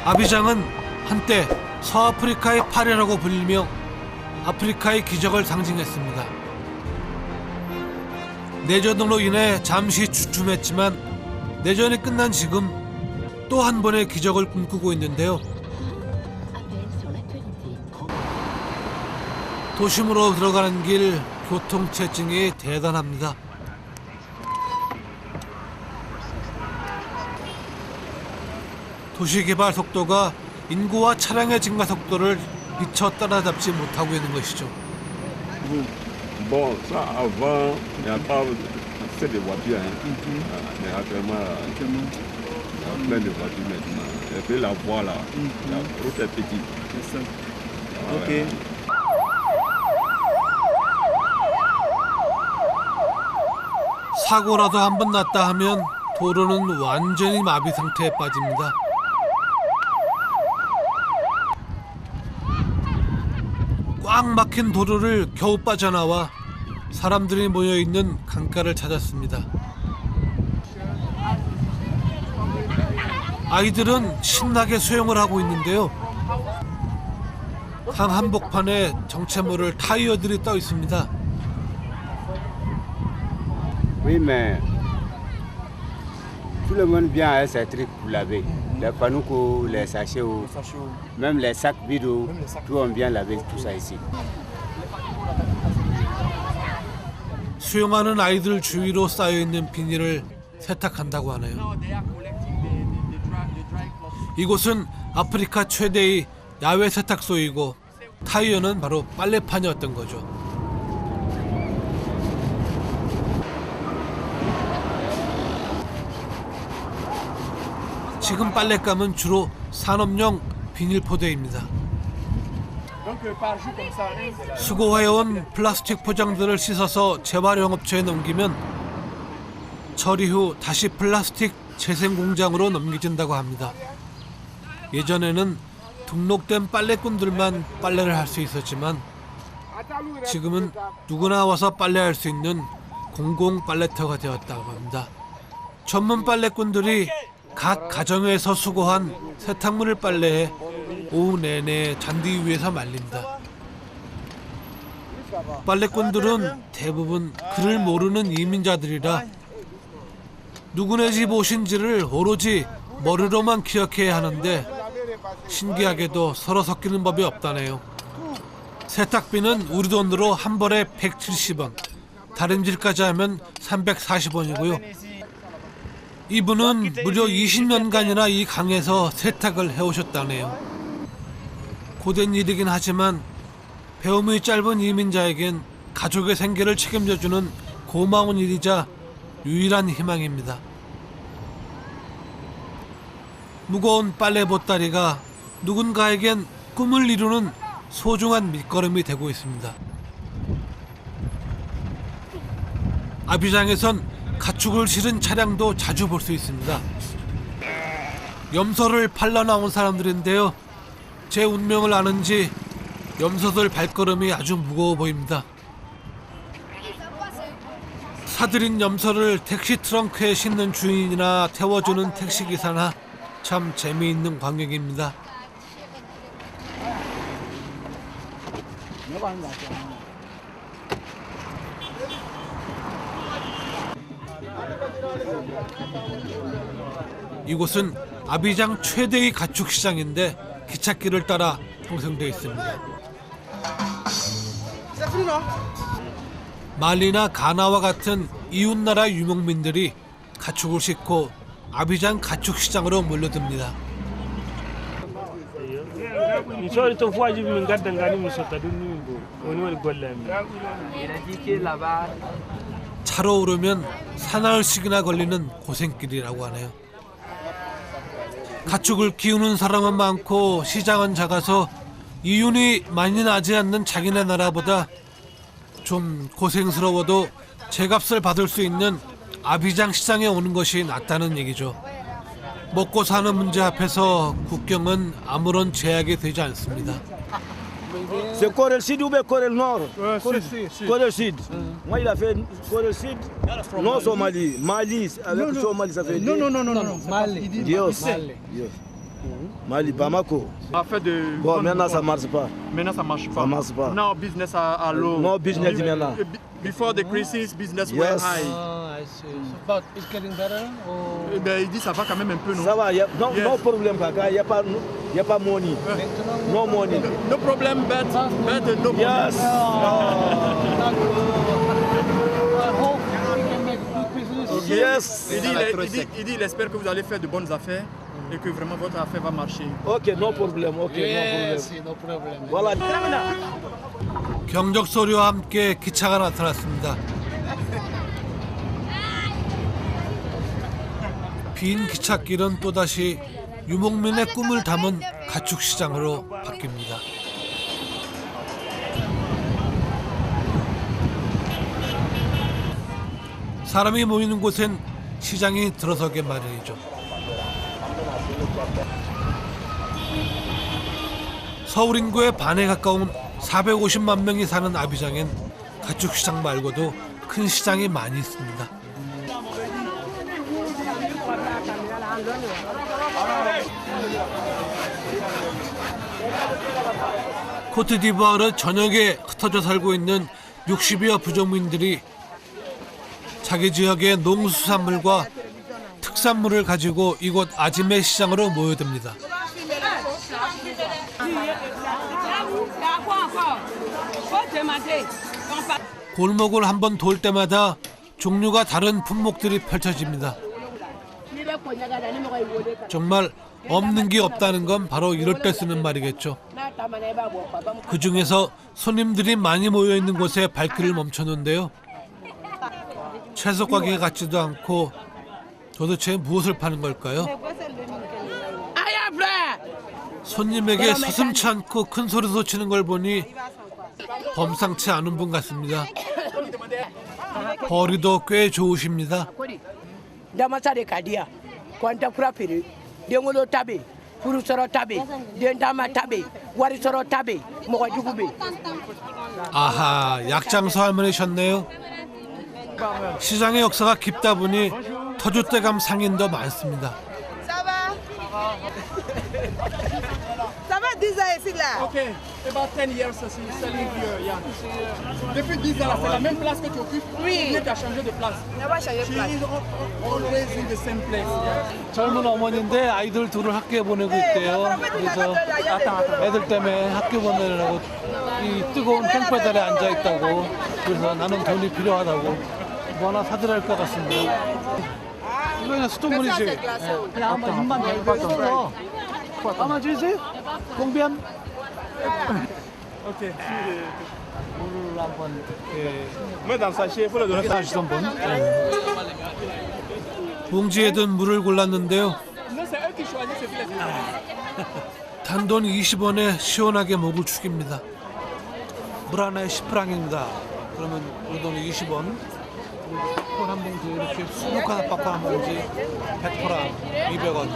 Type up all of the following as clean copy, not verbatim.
아비장은 한때 서아프리카의 파리라고 불리며 아프리카의 기적을 상징했습니다. 내전으로 인해 잠시 주춤했지만 내전이 끝난 지금 또 한 번의 기적을 꿈꾸고 있는데요. 도심으로 들어가는 길 교통체증이 대단합니다. 도시개발 속도가 인구와 차량의 증가 속도를 미처 따라잡지 못하고 있는 것이죠. Bon, ça avant, il n'y a pas assez de voitures. Mais actuellement, il y a plein de voitures maintenant. Et puis la voie là, la route est petite. C'est ça. Ah, Ok. ouais. 사고라도 한 번 났다 하면 도로는 완전히 마비 상태에 빠집니다. 꽉 막힌 도로를 겨우 빠져나와 사람들이 모여있는 강가를 찾았습니다. 아이들은 신나게 수영을 하고 있는데요. 강 한복판에 정체 모를 타이어들이 떠 있습니다. Oui, mais tout le monde vient avec ses trucs pour laver. Les panoucos, les sachets, même les sacs vides, tout on vient laver tout ça ici. 수영하는 아이들 주위로 쌓여있는 비닐을 세탁한다고 하네요. 이곳은 아프리카 최대의 야외 세탁소이고 타이어는 바로 빨래판이었던 거죠. 지금 빨랫감은 주로 산업용 비닐 포대입니다. 수거해온 플라스틱 포장들을 씻어서 재활용 업체에 넘기면 처리 후 다시 플라스틱 재생 공장으로 넘겨진다고 합니다. 예전에는 등록된 빨래꾼들만 빨래를 할 수 있었지만 지금은 누구나 와서 빨래할 수 있는 공공 빨래터가 되었다고 합니다. 전문 빨래꾼들이 각 가정에서 수거한 세탁물을 빨래해 오후 내내 잔디 위에서 말린다. 빨래꾼들은 대부분 글을 모르는 이민자들이라 누구네 집 옷인지를 오로지 머리로만 기억해야 하는데 신기하게도 서로 섞이는 법이 없다네요. 세탁비는 우리 돈으로 한 벌에 170원, 다림질까지 하면 340원이고요. 이분은 무려 20년간이나 이 강에서 세탁을 해오셨다네요. 고된 일이긴 하지만 배움이 짧은 이민자에겐 가족의 생계를 책임져주는 고마운 일이자 유일한 희망입니다. 무거운 빨래 보따리가 누군가에겐 꿈을 이루는 소중한 밑거름이 되고 있습니다. 아비장에선 가축을 실은 차량도 자주 볼 수 있습니다. 염소를 팔러 나온 사람들인데요. 제 운명을 아는지 염소들 발걸음이 아주 무거워 보입니다. 사들인 염소를 택시 트렁크에 싣는 주인이나 태워주는 택시기사나 참 재미있는 광경입니다. 이곳은 아비장 최대의 가축 시장인데 기찻길을 따라 형성되어 있습니다. 말리나 가나와 같은 이웃나라 유목민들이 가축을 싣고 아비장 가축 시장으로 몰려듭니다. 차로 오르면 사나흘씩이나 걸리는 고생길이라고 하네요. 가축을 키우는 사람은 많고 시장은 작아서 이윤이 많이 나지 않는 자기네 나라보다 좀 고생스러워도 제값을 받을 수 있는 아비장 시장에 오는 것이 낫다는 얘기죠. 먹고 사는 문제 앞에서 국경은 아무런 제약이 되지 않습니다. C'est Corée Sud ou bien Corée Nord? Corée Sud. Moi, il a fait Corée Sud, non Somalie. Mali, avec Somalie, ça fait... Non, Mali. Dios. Mali, Bamako. Affaire de. Bon, maintenant ça marche pas. Maintenant ça marche pas. Ça marche pas. Now business are low. No business maintenant. Before the crisis, business were Yes. high. I see. But it's getting better? Or... Eh ben, il dit ça va quand même un peu, non? Ça va, no Yes. problème, Kaka. Il n'y a pas money. No money. No problem, but no money. Yes. I hope we can make good business. Yes. Il dit, il espère que vous allez faire de bonnes affaires et que vraiment votre affaire va marcher. Ok, no problem. Ok, Yes, no problem. no problem. Voilà. 경적 소리와 함께 기차가 나타났습니다. 빈 기찻길은 또다시 유목민의 꿈을 담은 가축시장으로 바뀝니다. 사람이 모이는 곳엔 시장이 들어서게 마련이죠. 서울 인구의 반에 가까운 450만 명이 사는 아비장엔 가축시장 말고도 큰 시장이 많이 있습니다. 코트디부아르 전역에 흩어져 살고 있는 60여 부족민들이 자기 지역의 농수산물과 특산물을 가지고 이곳 아지메 시장으로 모여듭니다. 골목을 한번 돌 때마다 종류가 다른 품목들이 펼쳐집니다. 정말 없는 게 없다는 건 바로 이럴 때 쓰는 말이겠죠. 그 중에서 손님들이 많이 모여 있는 곳에 발길을 멈췄는데요. 채소 가게 같지도 않고 도대체 무엇을 파는 걸까요? 손님에게 서슴치 않고 큰 소리도 치는 걸 보니 범상치 않은 분 같습니다. 벌이도 꽤 좋으십니다. Damasare kadia, kwanta kurapiri, dengolo tabe, purusoro tabe, dendama tabe, warisoro tabe, mo가주구비. 아하, 약장서 할머니셨네요. 시장의 역사가 깊다 보니 터줏대감 상인도 많습니다. Ça va? Ça va 10 ans ici là? Ok, about 10 years selling here, yeah. Depuis 10 ans, là, c'est la même place que tu occupes? Oui. Tu as changé de place? On va changer de She place. is always in the same place. Yeah. 젊은 어머니인데 아이들 둘을 학교에 보내고 있대요. 그래서 애들 때문에 학교 보내느라고 이 뜨거운 땡볕에 앉아 있다고. 그래서 나는 돈이 필요하다고 뭐 하나 사드려야 할 것 같습니다. 이거 그냥 수돗물이지. 그냥 한번 입만 대봐서. 아마 주세요. 공비함. Ok. 물을 한번 이렇게 Mets dans sa chier, faut le donner ça. 사주던 분. 봉지에 든 물을 골랐는데요. Non, c'est eux qui choisissent ce filet. 단돈 20원에 시원하게 목을 축입니다. 물 하나에 10프랑입니다. 그러면 우리 돈 20원. 콘 한 봉지 이렇게 수묵하나 빠빠 한 봉지 100프랑 200원.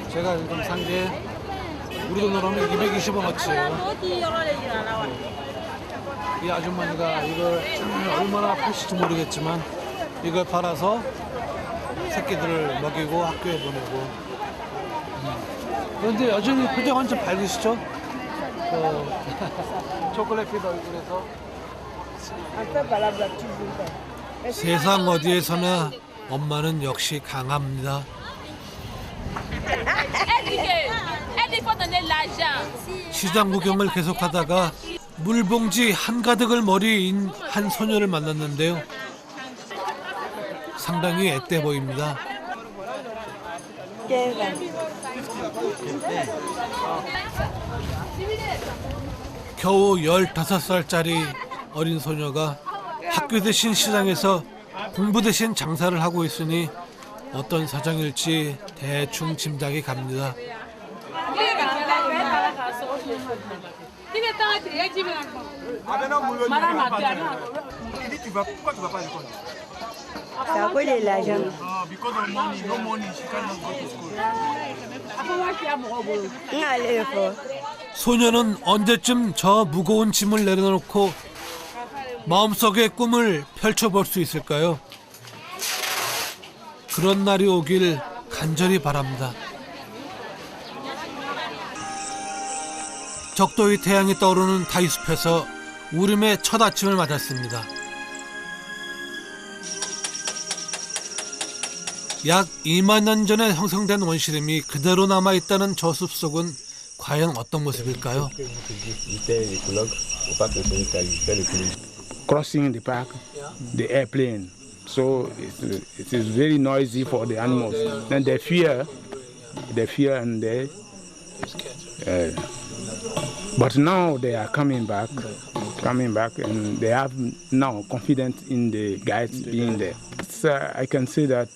제가 지금 산 게 우리 돈으로 하면 220원어치예요. 이 아주머니가 이걸 얼마나 파실지 모르겠지만 이걸 팔아서 새끼들을 먹이고 학교에 보내고. 그런데 여전히 표정 완전 밝으시죠? 초콜릿빛 얼굴에서. 세상 어디에서나 엄마는 역시 강합니다. 시장 구경을 계속하다가 물봉지 한가득을 머리에 인 한 소녀를 만났는데요. 상당히 앳돼 보입니다. 겨우 15살짜리 어린 소녀가 학교 대신 시장에서 공부 대신 장사를 하고 있으니 어떤 사정일지 대충 짐작이 갑니다. Il dit, pourquoi tu vas pas à l'école? C'est à cause de l'argent. Because of money, no money, she cannot go to school. On allait fort. 소녀는 언제쯤 저 무거운 짐을 내려놓고 마음속의 꿈을 펼쳐볼 수 있을까요? 그런 날이 오길 간절히 바랍니다. 적도의 태양이 떠오르는 다이숲에서 우림의 첫 아침을 맞았습니다. 약 2만 년 전에 형성된 원시림이 그대로 남아있다는 저 숲속은 과연 어떤 모습일까요? Crossing the park, the airplane. So it is very noisy for the animals. Then they fear and they. But now they are coming back, and they have now confidence in the guides being there. So I can say that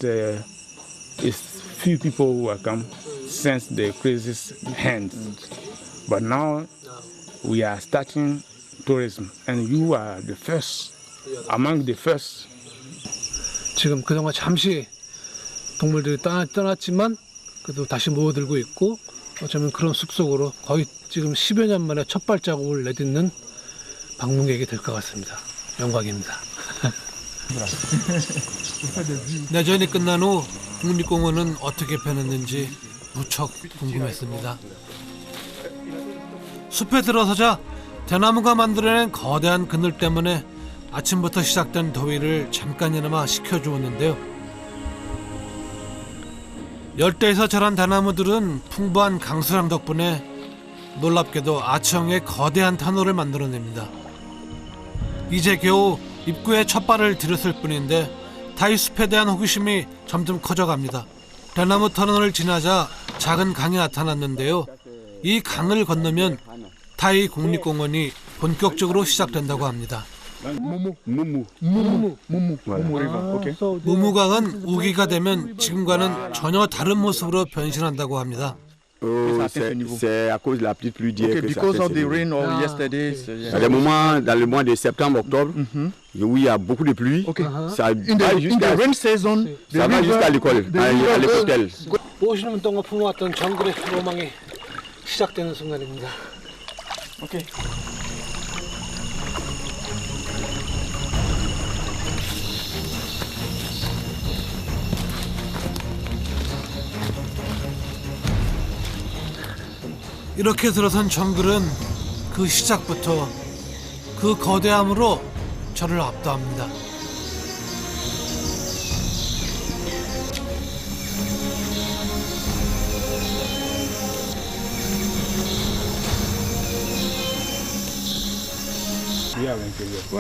it's few people who have come since the crisis ends. But now we are starting tourism, and you are the first, among the first. 지금 그동안 잠시 동물들이 떠났지만 그래도 다시 모여들고 있고 어쩌면 그런 숲속으로 거의 지금 10여 년 만에 첫 발자국을 내딛는 방문객이 될 것 같습니다. 영광입니다. 내전이 끝난 후 국립공원은 어떻게 변했는지 무척 궁금했습니다. 숲에 들어서자 대나무가 만들어낸 거대한 그늘 때문에 아침부터 시작된 더위를 잠깐이나마 식혀주었는데요. 열대에서 자란 대나무들은 풍부한 강수량 덕분에 놀랍게도 아치형의 거대한 터널을 만들어냅니다. 이제 겨우 입구에 첫 발을 들였을 뿐인데 다이숲에 대한 호기심이 점점 커져갑니다. 대나무 터널을 지나자 작은 강이 나타났는데요. 이 강을 건너면 타이 국립공원이 본격적으로 시작된다고 합니다. 무무강은 우기가 되면 지금과는 전혀 다른 모습으로 변신한다고 합니다. C'est à cause de la petite pluie d'hier que ça because fait of the ces- rain of yesterday. Il y a des moments dans le mois de septembre, octobre, où il y a beaucoup de pluie. Ça In va the jusqu'à rain season, ça va jusqu'à l'école, à l'hôtel. 50년 동안 품어왔던 정글의 로망이 시작되는 순간입니다. 이렇게 들어선 정글은 그 시작부터 그 거대함으로 저를 압도합니다.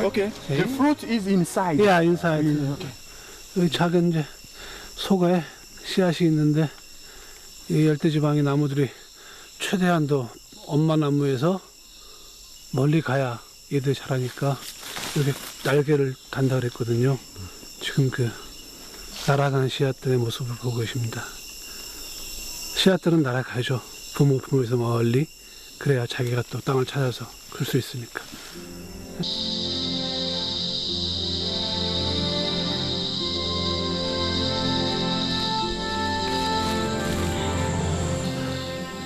Okay. The fruit is inside. 야, 인사이드. 여기 작은 이제 속에 씨앗이 있는데 이 열대지방의 나무들이 최대한도 엄마 나무에서 멀리 가야 얘들이 자라니까 이렇게 날개를 단다 그랬거든요. 지금 그 날아가는 씨앗들의 모습을 보고 계십니다. 씨앗들은 날아가야죠. 부모 품에서 멀리. 그래야 자기가 또 땅을 찾아서 클 수 있으니까.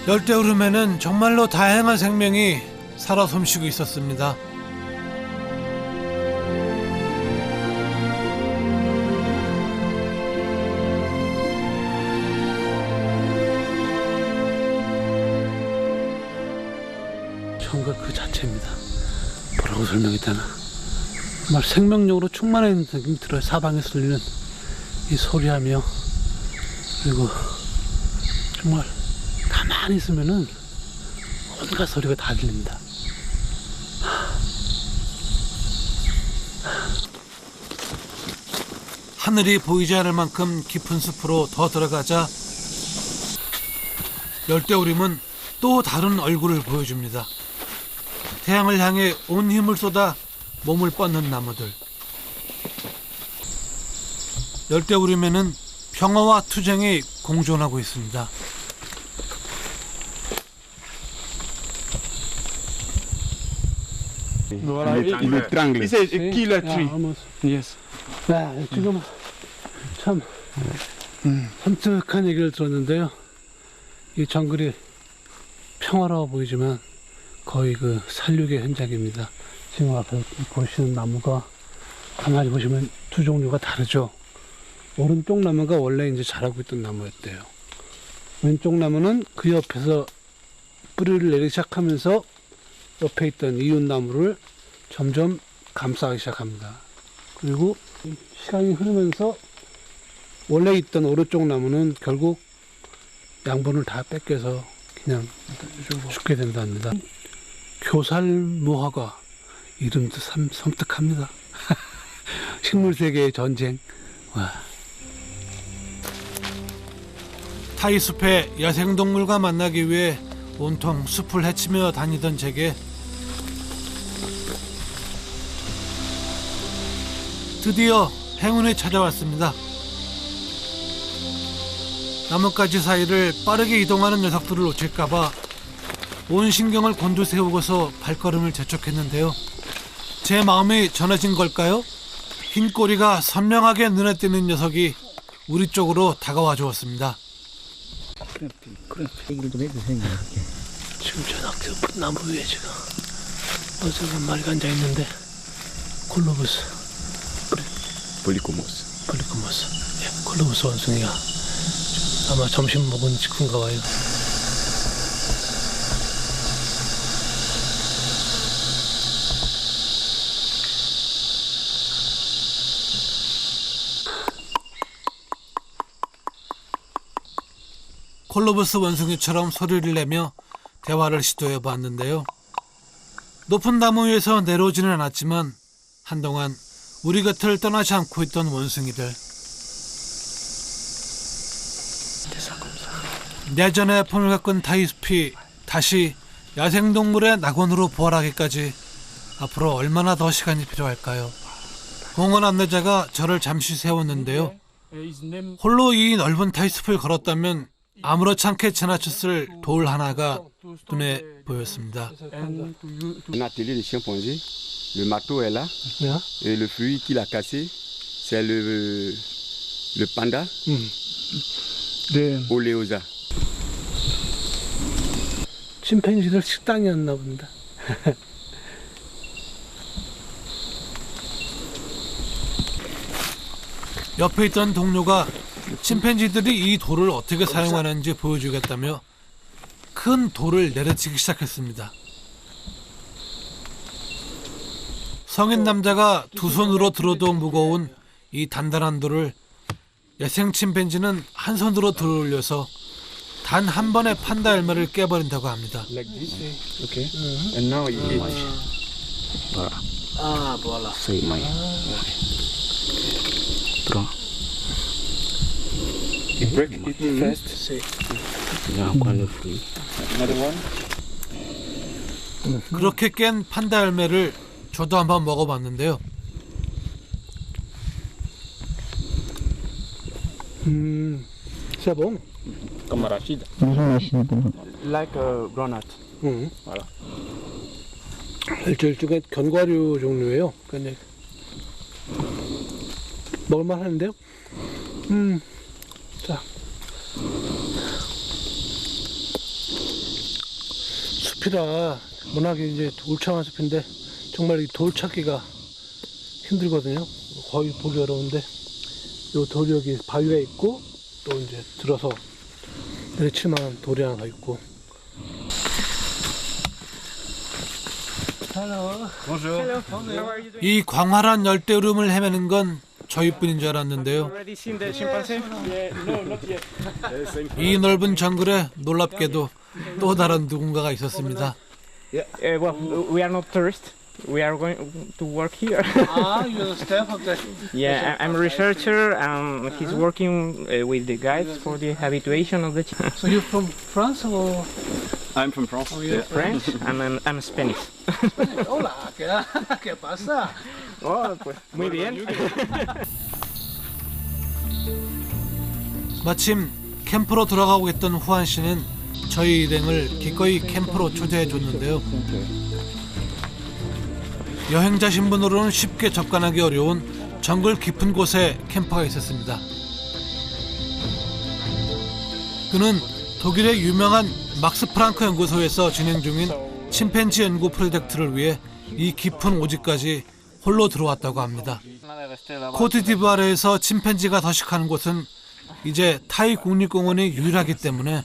열대우림에는 정말로 다양한 생명이 살아 숨쉬고 있었습니다. 정글 그 자체입니다. 뭐라고 설명해야 되나? 정말 생명력으로 충만한 느낌이 들어요. 사방에서 들리는 이 소리하며, 그리고 정말 가만히 있으면은 온갖 소리가 다 들립니다. 하늘이 보이지 않을 만큼 깊은 숲으로 더 들어가자 열대우림은 또 다른 얼굴을 보여줍니다. 태양을 향해 온 힘을 쏟아 몸을 뻗는 나무들. 열대우림에는 평화와 투쟁이 공존하고 있습니다. Le triangle. It's a killer tree. Yes. 네, 지금 참 섬뜩한 얘기를 들었는데요. 이 정글이 평화로워 보이지만 거의 그 살육의 현장입니다. 지금 앞에 보시는 나무가 가만히 보시면 두 종류가 다르죠. 오른쪽 나무가 원래 이제 자라고 있던 나무였대요. 왼쪽 나무는 그 옆에서 뿌리를 내리기 시작하면서 옆에 있던 이웃나무를 점점 감싸기 시작합니다. 그리고 시간이 흐르면서 원래 있던 오른쪽 나무는 결국 양분을 다 뺏겨서 그냥 죽게 된답니다. 교살무화과 이름도 참 섬뜩합니다. 식물세계의 전쟁. 와. 타이숲의 야생동물과 만나기 위해 온통 숲을 헤치며 다니던 제게 드디어 행운이 찾아왔습니다. 나뭇가지 사이를 빠르게 이동하는 녀석들을 놓칠까봐 온 신경을 곤두세우고서 발걸음을 재촉했는데요. 제 마음이 전해진 걸까요? 흰 꼬리가 선명하게 눈에 띄는 녀석이 우리 쪽으로 다가와 주었습니다. 지금 저 낙엽 나무 위에 지금 원숭이 한 마리가 앉아 있는데 콜로부스 Polycomos. 예, 콜로부스 원숭이가 아마 점심 먹은 직후인가 봐요. 콜로부스 원숭이처럼 소리를 내며 대화를 시도해 봤는데요. 높은 나무 위에서 내려오지는 않았지만 한동안 우리 곁을 떠나지 않고 있던 원숭이들. 예전에 폼을 가꾼 타이숲이 다시 야생동물의 낙원으로 부활하기까지 앞으로 얼마나 더 시간이 필요할까요? 공원 안내자가 저를 잠시 세웠는데요. 홀로 이 넓은 타이숲을 걸었다면 아무렇지 않게 지나쳤을 돌 하나가 눈에 보였습니다. Un atelier de chimpanzé. Le marteau est là. Et le fruit qu'il a cassé, c'est le panda Oleosa. 침팬지들 식당이었나 본다. 옆에 있던 동료가 침팬지들이 이 돌을 어떻게 사용하는지 보여주겠다며 큰 돌을 내려치기 시작했습니다. 성인 남자가 두 손으로 들어도 무거운 이 단단한 돌을 야생 침팬지는 한 손으로 들어올려서 단 한 번에 판다 열매를 깨버린다고 합니다. Like this. Okay. And now it eats. Voilà. 아, voilà. C'est my. Prends. You break it first. Now prends le fruit. Another one. 그렇게 깬 판다 열매를 저도 한번 먹어봤는데요. C'est bon. Comme arachide. Like a granite. voilà. 일종의 견과류 종류예요. 근데 먹을만 하는데요. 자, 숲이라 워낙에 이제 울창한 숲인데 정말 이 돌 찾기가 힘들거든요. 거의 보기 어려운데 요 돌이 여기 바위에 있고 또 이제 들어서 내리칠 만한 돌이 하나 더 있고. 이 광활한 열대우림을 헤매는 건 저희뿐인 줄 알았는데요. 이 넓은 정글에 놀랍게도 또 다른 누군가가 있었습니다. Well, we are not tourists. We are going to work here. You're the staff of the... Yeah, I'm a researcher. He's working with the guides for the habituation of the chickens. So you're from France or? I'm from France. French, and I'm Spanish. Hola, ¿qué pasa? Oh, pues muy bien. 마침 캠프로 돌아가고 있던 후안 씨는 저희 일행을 기꺼이 캠프로 초대해 줬는데요. 여행자 신분으로는 쉽게 접근하기 어려운 정글 깊은 곳에 캠프가 있었습니다. 그는 독일의 유명한 막스 프랑크 연구소에서 진행 중인 침팬지 연구 프로젝트를 위해 이 깊은 오지까지 홀로 들어왔다고 합니다. 코트디부아르에서 침팬지가 서식하는 곳은 이제 타이 국립공원이 유일하기 때문에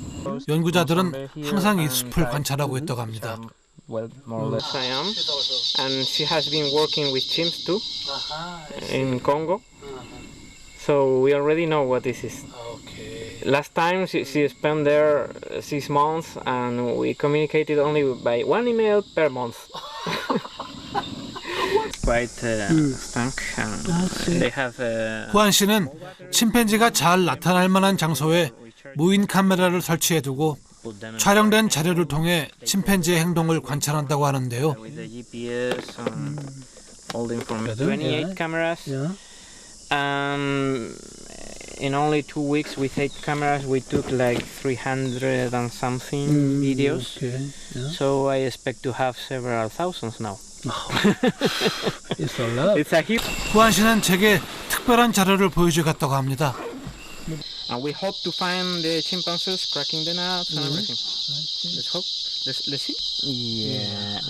연구자들은 항상 이 숲을 관찰하고 있다고 합니다. well, more or less I am. And she has been working with chimps too in Congo. So we already know what this is. Okay. Last time she spent there 6 months and we communicated only by 1 email per month. Quite stank. They have 후안 씨는 침팬지가 잘 나타날 만한 장소에 무인 카메라를 설치해두고 촬영된 자료를 통해 침팬지의 행동을 관찰한다고 하는데요. with the GPS and all the information. 28 cameras. In only 2 weeks with 8 cameras we took like 300 and something videos. So I expect to have several thousands now. It's a lot. It's a huge. 후안 씨는 제게 특별한 자료를 보여주겠다고 합니다. And we hope to find the chimpanzees cracking the nuts and everything. Let's hope. Let's see. Yeah.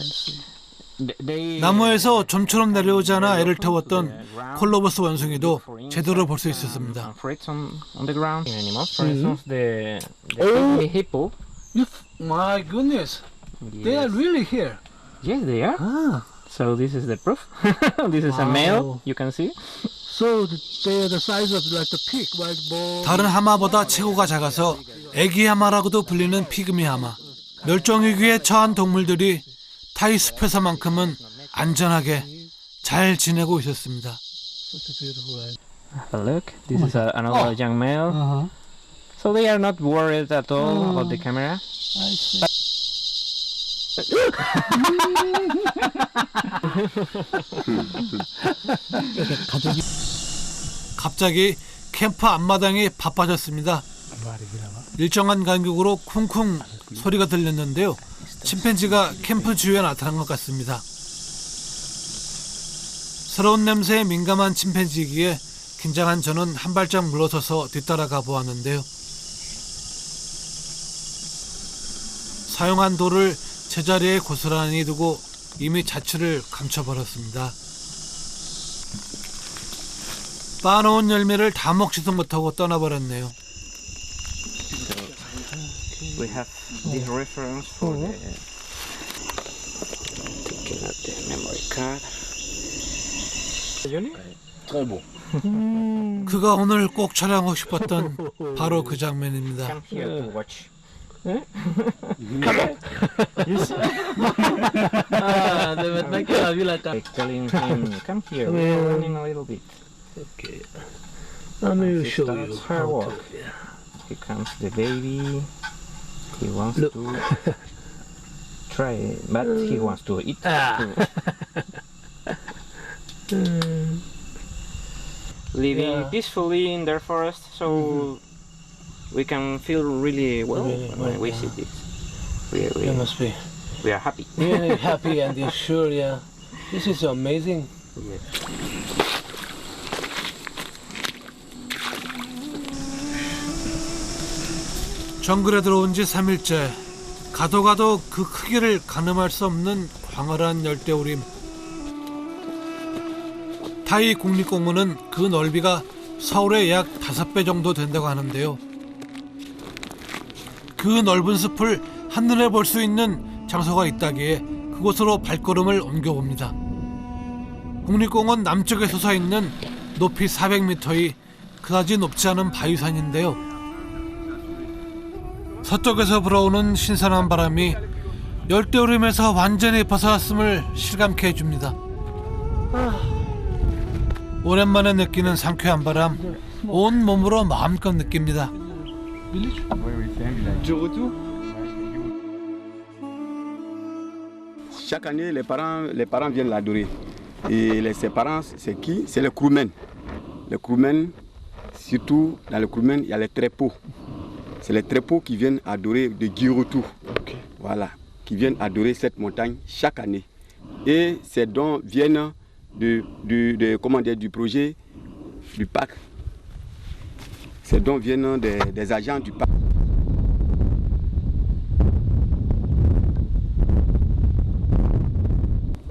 나무에서 좀처럼 내려오지 않아 애를 태웠던 콜로버스 원숭이도 제대로 볼 수 있었습니다. Fruits on the ground. Animals, for instance, the hippo. My goodness, they are really here. Yes, they are. So this is the proof. This is a male. You can see. So they are the size of like the pig, wild boar. 다른 하마보다 체구가 작아서 애기 하마라고도 불리는 피그미 하마. 멸종위기에 처한 동물들이 타이 숲에서만큼은 안전하게 잘 지내고 있었습니다. Have a look. This is another young male. So they are not worried at all about the camera. 갑자기 캠프 앞마당이 바빠졌습니다. 일정한 간격으로 쿵쿵 소리가 들렸는데요. 침팬지가 캠프 주위에 나타난 것 같습니다. 새로운 냄새에 민감한 침팬지이기에 긴장한 저는 한 발짝 물러서서 뒤따라가 보았는데요. 사용한 돌을 제자리에 고스란히 두고 이미 자취를 감춰버렸습니다. 빠놓은 열매를 다 먹지도 못하고 떠나버렸네요. We have this reference for the taking out the memory card. 그가 오늘 꼭 촬영하고 싶었던 바로 그 장면입니다. Come here to watch. Telling him, come here. We're running a little bit. Okay. Let me show you. Starts her walk. Here comes the baby. He wants to try, but he wants to eat too. Living peacefully in their forest, so we can feel really well when we see this. You must be We are happy. really happy and you're sure, yeah. This is amazing. Yes. 정글에 들어온 지 3일째. 가도 그 크기를 가늠할 수 없는 광활한 열대우림. 타이 국립공원은 그 넓이가 서울의 약 5배 정도 된다고 하는데요. 그 넓은 숲을 한눈에 볼 수 있는 장소가 있다기에 그곳으로 발걸음을 옮겨봅니다. 국립공원 남쪽에 솟아있는 높이 400m의 그다지 높지 않은 바위산인데요. 서쪽에서 불어오는 신선한 바람이 열대우림에서 완전히 벗어났음을 실감케 해줍니다. 오랜만에 느끼는 상쾌한 바람, 온 몸으로 마음껏 느낍니다. Chaque année, les parents viennent l'adorer. Et ses parents, c'est qui? C'est les Kroumen. Les Kroumen, surtout dans les Kroumen, il y a les trépeaux. C'est les trépeaux qui viennent adorer de Giroutou. Okay. Voilà, qui viennent adorer cette montagne chaque année. Et ces dons viennent du projet du parc. Ces dons viennent des agents du parc.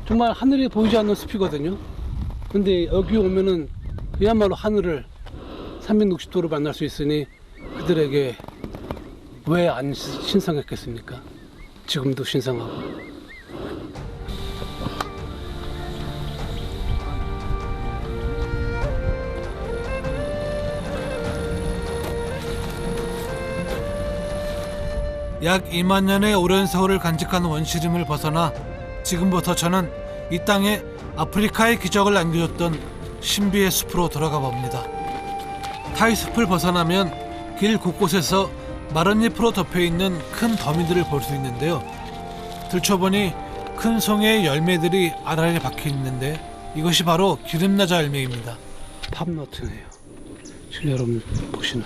정말 하늘이 보이지 않는 숲이거든요. 근데 여기 오면은 그야말로 하늘을 360도로 만날 수 있으니 그들에게 왜 안 신성했겠습니까? 지금도 신성하고. 약 2만 년의 오랜 세월을 간직한 원시림을 벗어나 지금부터 저는 이 땅에 아프리카의 기적을 안겨줬던 신비의 숲으로 돌아가 봅니다. 타이 숲을 벗어나면 길 곳곳에서 마른 잎으로 덮여있는 큰 더미들을 볼 수 있는데요. 들춰보니 큰 송이의 열매들이 아라리에 박혀 있는데 이것이 바로 기름나자 열매입니다. 팜너트네요. 지금 여러분 보시는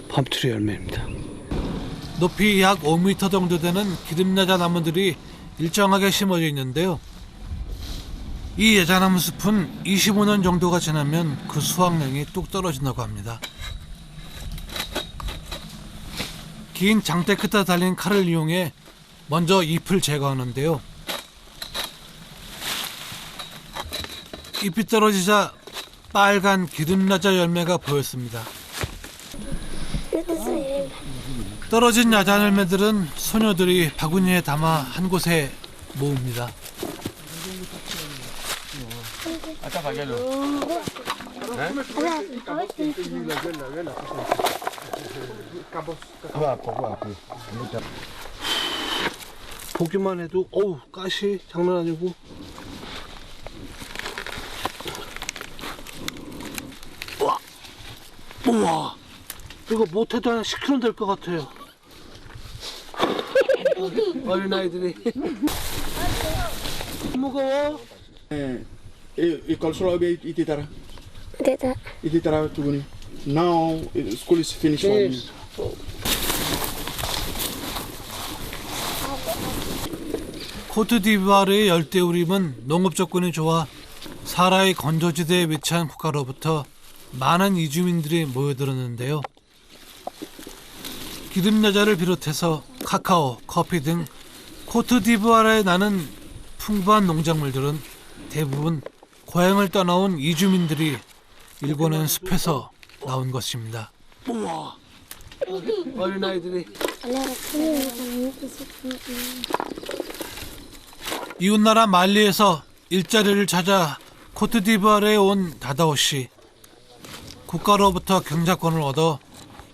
팜트리 열매입니다. 높이 약 5m 정도 되는 기름나자 나무들이 일정하게 심어져 있는데요. 이 야자나무 숲은 25년 정도가 지나면 그 수확량이 뚝 떨어진다고 합니다. 긴 장대 끝에 달린 칼을 이용해 먼저 잎을 제거하는데요. 잎이 떨어지자 빨간 기름나자 열매가 보였습니다. 떨어진 야자 열매들은 소녀들이 바구니에 담아 한 곳에 모읍니다. 보기만 해도 어우 가시 장난 아니고. 우와 이거 못해도 한 10kg 될 것 같아요. 어린아이들이. 무거워? École solo be ititara. Teta. Ititara tuguni. Now school is finished for me. 코트디부아르의 열대우림은 농업 조건이 좋아 사라의 건조지대에 위치한 국가로부터 많은 이주민들이 모여들었는데요. 기름야자를 비롯해서 카카오, 커피 등 코트디부아르에 나는 풍부한 농작물들은 대부분 고향을 떠나온 이주민들이 일궈낸 숲에서 나온 것입니다. 우와 어린아이들이. 이웃나라 말리에서 일자리를 찾아 코트디부아르에 온 다다오 씨. 국가로부터 경작권을 얻어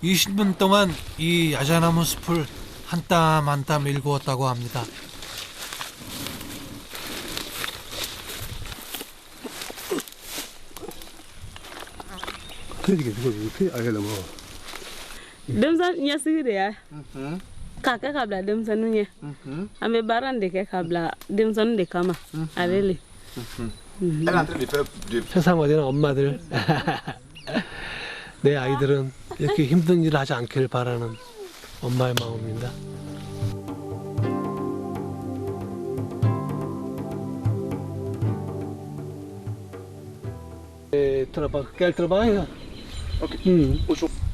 20분 동안 이 야자나무 숲을 한 땀 한 땀 일구었다고 합니다. Demsan nya sigi de ya. Ka kɛ ka bila denmisɛnninw ɲɛ. An bɛ baara de kɛ ka bila denmisɛnninw de kama. Ale le. 세상 어디나 엄마들 내 아이들은 이렇게 힘든 일을 하지 않기를 바라는 엄마의 마음입니다. Quel trabalho?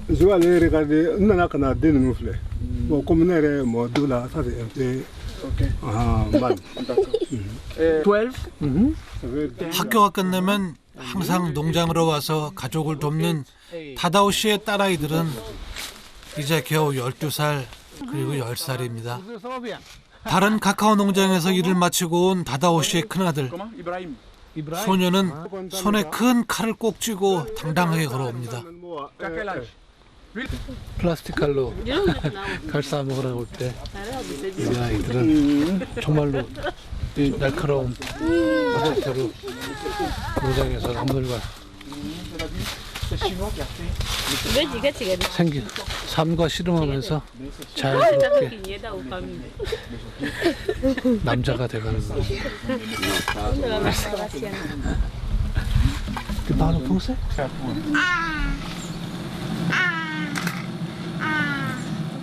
Je vais aller regarder, on a qu'à deux nous faire. Bon, comme on est mort de là, ça c'est un peu mal. 12? 학교가 끝나면 항상 농장으로 와서 가족을 돕는 다다오 씨의 딸아이들은 이제 겨우 12살 그리고 10살입니다. 다른 카카오 농장에서 일을 마치고 온 다다오 씨의 큰아들. 소녀는 손에 큰 칼을 꼭 쥐고 당당하게 걸어옵니다. 플라스틱 칼로 칼 싸먹으러 올 때 이 아이들은 정말로 이 날카로운 화살표로 농장에서 나무들과 생긴 삶과 씨름하면서 자연스럽게 남자가 돼가는 거죠. 바로 풍세?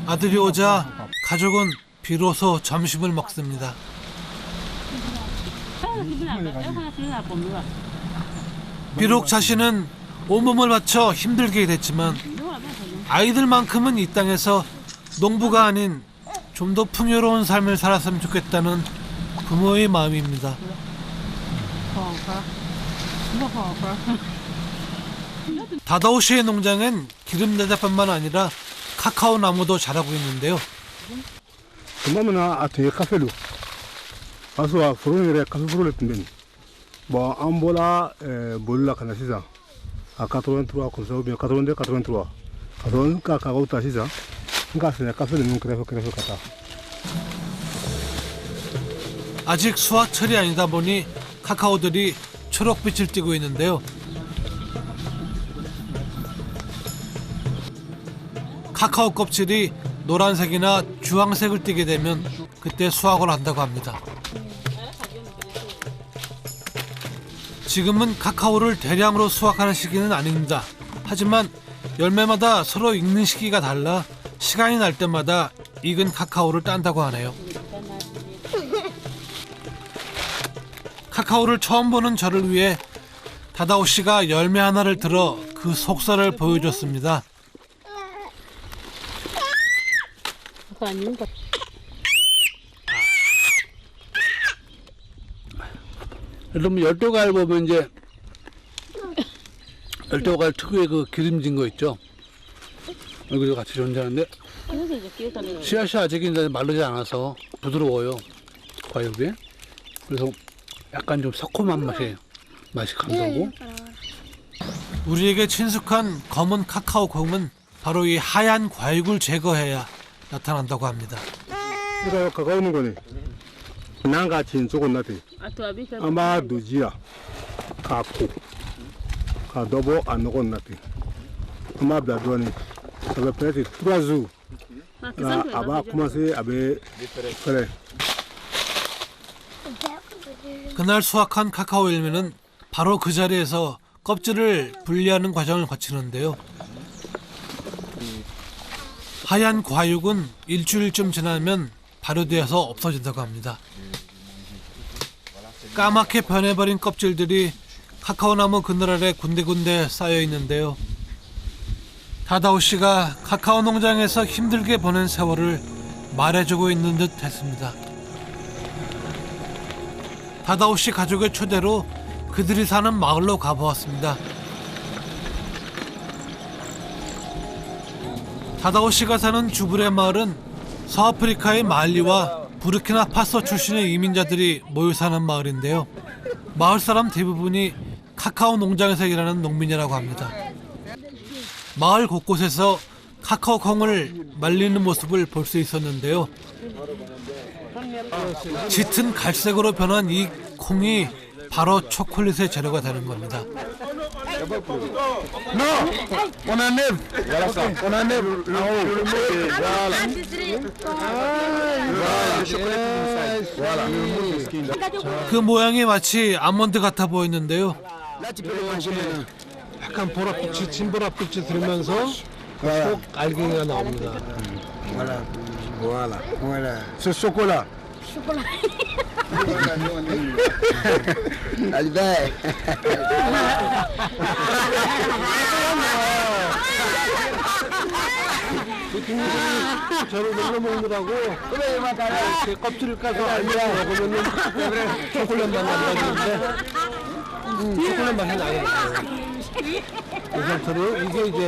아들이 오자 가족은 비로소 점심을 먹습니다. 비록 자신은 온몸을 바쳐 힘들게 일했지만 아이들만큼은 이 땅에서 농부가 아닌 좀 더 풍요로운 삶을 살았으면 좋겠다는 부모의 마음입니다. 다다오 씨의 농장엔 기름나자뿐만 아니라 카카오 나무도 자라고 있는데요. 그러면 아트에 카페로 가서 프로그램에 카페 프로를 뜬다니. 뭐 안보라 몰라 가나 시자. 아 83 comme ça ou bien 82 83. 가서 카카오 다시자. 아직 수확철이 아니다 보니 카카오들이 초록빛을 띠고 있는데요. 카카오 껍질이 노란색이나 주황색을 띠게 되면 그때 수확을 한다고 합니다. 지금은 카카오를 대량으로 수확하는 시기는 아닙니다. 하지만 열매마다 서로 익는 시기가 달라 시간이 날 때마다 익은 카카오를 딴다고 하네요. 카카오를 처음 보는 저를 위해 다다오 씨가 열매 하나를 들어 그 속살을 보여줬습니다. 여러분 열대과일 보면 이제 열대과일 특유의 그 기름진 거 있죠. 여기도 같이 존재하는데 씨앗이 아직 이제 마르지 않아서 부드러워요, 과육이. 그래서 약간 좀 새콤한 맛이 감도고. 우리에게 친숙한 검은 카카오 콩은 바로 이 하얀 과육을 제거해야 나타난다고 합니다. 이거 가까우는 거네. 난가 진쪽은 나대. 아마 두지야. 가고. 가도보 안 녹은 나대. 아마 블라도니. Ça va peut-être 3 jours. Là, va commencer avec frais. 그날 수확한 카카오 열매는 바로 그 자리에서 껍질을 분리하는 과정을 거치는데요. 하얀 과육은 일주일쯤 지나면 발효되어서 없어진다고 합니다. 까맣게 변해버린 껍질들이 카카오나무 그늘 아래 군데군데 쌓여 있는데요. 다다오 씨가 카카오 농장에서 힘들게 보낸 세월을 말해주고 있는 듯 했습니다. 다다오 씨 가족의 초대로 그들이 사는 마을로 가보았습니다. 다다오 씨가 사는 주브레 마을은 서아프리카의 말리와 부르키나파소 출신의 이민자들이 모여 사는 마을인데요. 마을 사람 대부분이 카카오 농장에서 일하는 농민이라고 합니다. 마을 곳곳에서 카카오 콩을 말리는 모습을 볼 수 있었는데요. 짙은 갈색으로 변한 이 콩이 바로 초콜릿의 재료가 되는 겁니다. 그 모양이 마치 아몬드 같아 보이는데요. 약간 보랏빛이 진보랏빛이 들면서 속 알갱이가 나옵니다. Voilà. Ce chocolat. 저를 놀러 먹느라고 이렇게 껍질을 까서 알갱이 먹으면 초콜릿 맛 난다는데 초콜릿 맛이 나요. 이 상태로 이게 이제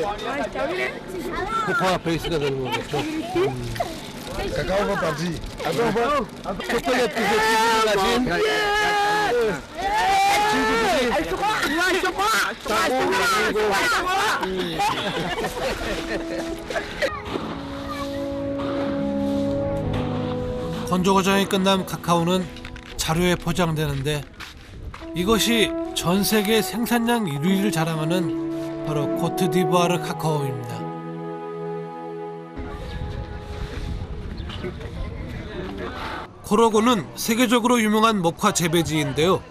코코아 베이스가 되는 거겠죠. Cacao va partir. 초콜릿 빛의 기분을 가진 건조 과정이 끝난 카카오는 자루에 포장되는데 이것이 전 세계 생산량 1위를 자랑하는 바로 코트디부아르 카카오입니다. 코로고는 세계적으로 유명한 목화 재배지인데요.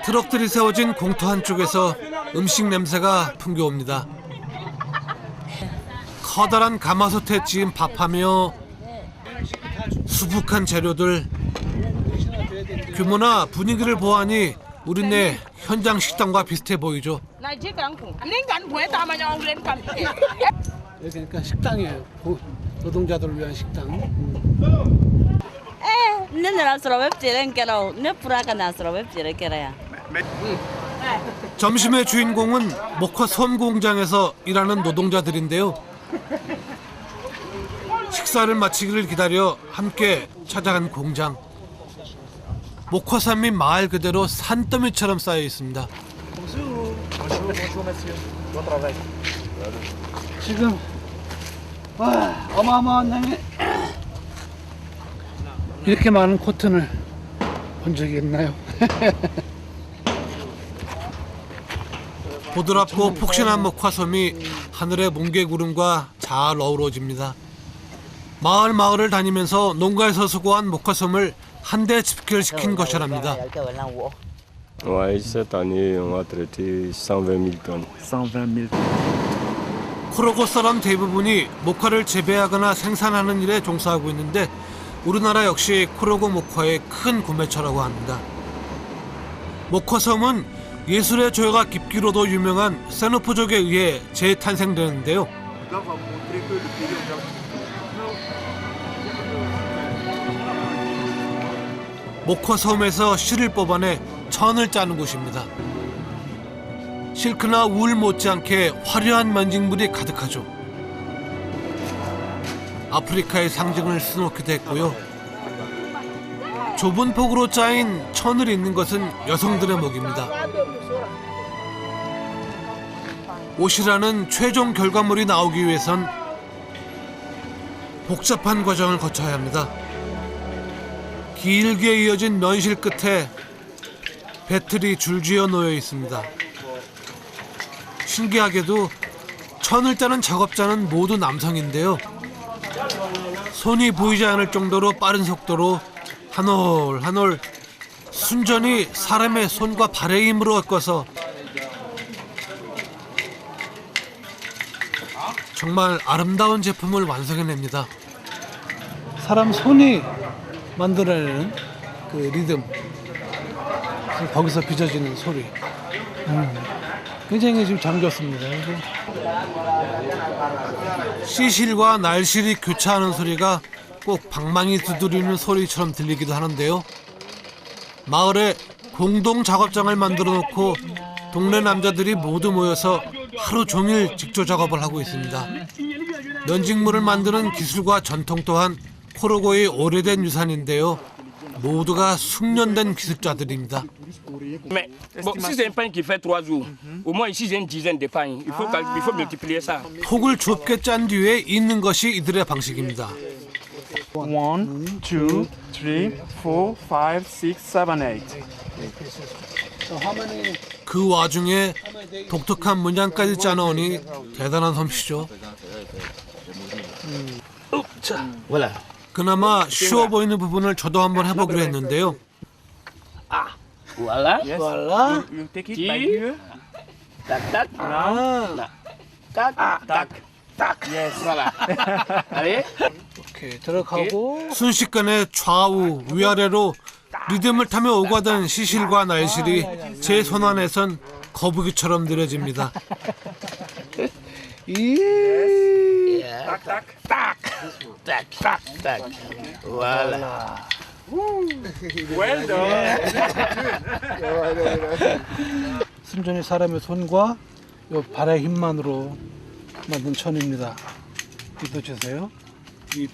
트럭들이 세워진 공터 한쪽에서 음식 냄새가 풍겨옵니다. 커다란 가마솥에 지은 밥하며 수북한 재료들, 규모나 분위기를 보아하니 우리네 현장 식당과 비슷해 보이죠. 여기 그러니까 식당이에요. 노동자들을 위한 식당. 점심의 주인공은 목화 솜 공장에서 일하는 노동자들인데요. 식사를 마치기를 기다려 함께 찾아간 공장. 목화산이 마을 그대로 산더미처럼 쌓여 있습니다. 지금 와, 어마어마한 양의 이렇게 많은 코튼을 본 적이 있나요? 부드럽고 폭신한 목화솜이 하늘의 뭉게구름과 잘 어우러집니다. 마을을 다니면서 농가에서 수거한 목화솜을 한데 집결시킨 것이랍니다. Ouais, cette année, on va traiter 120 000 tonnes. 120 000. 코로고 사람 대부분이 목화를 재배하거나 생산하는 일에 종사하고 있는데 우리나라 역시 코로고 목화의 큰 구매처라고 합니다. 목화솜은 예술의 조예가 깊기로도 유명한 세누포족에 의해 재탄생되는데요. 목화솜에서 실을 뽑아내 천을 짜는 곳입니다. 실크나 울 못지않게 화려한 면직물이 가득하죠. 아프리카의 상징을 수놓기도 했고요. 좁은 폭으로 짜인 천을 잇는 것은 여성들의 목입니다. 옷이라는 최종 결과물이 나오기 위해선 복잡한 과정을 거쳐야 합니다. 길게 이어진 면실 끝에 배틀이 줄지어 놓여 있습니다. 신기하게도 천을 짜는 작업자는 모두 남성인데요. 손이 보이지 않을 정도로 빠른 속도로 한 올 한 올 순전히 사람의 손과 발의 힘으로 엮어서 정말 아름다운 제품을 완성해냅니다. 사람 손이 만들어내는 그 리듬, 거기서 빚어지는 소리, 굉장히 지금 잠겼습니다. 시실과 날실이 교차하는 소리가 꼭 방망이 두드리는 소리처럼 들리기도 하는데요. 마을에 공동 작업장을 만들어 놓고 동네 남자들이 모두 모여서 하루 종일 직조 작업을 하고 있습니다. 면직물을 만드는 기술과 전통 또한 코로고의 오래된 유산인데요. 모두가 숙련된 기술자들입니다. Mais bon, si c'est un pain qui fait 3 jours, au moins ici j'ai une dizaine de pains. Il faut multiplier ça. 폭을 좁게 짠 뒤에 잇는 것이 이들의 방식입니다. 1, 2, 3, 4, 5, 6, 7, 8. 그 와중에 독특한 문양까지 짜놓으니 대단한 솜씨죠. 자, 그나마 쉬워 보이는 부분을 저도 한번 해보기로 했는데요. Voilà. Yes. Voilà. You take it by here. Tac, tac. Tac, tac, tac. Yes. Voilà. Allez. 이렇게 들어가고 순식간에 좌우 위아래로 리듬을 타며 오가던 시실과 날실이 제 손안에선 거북이처럼 느려집니다. Tac, tac, tac. Tac, tac, tac. Voilà. Well done. 순전히 사람의 손과 요 발의 힘만으로 만든 천입니다. 이도 주세요. 이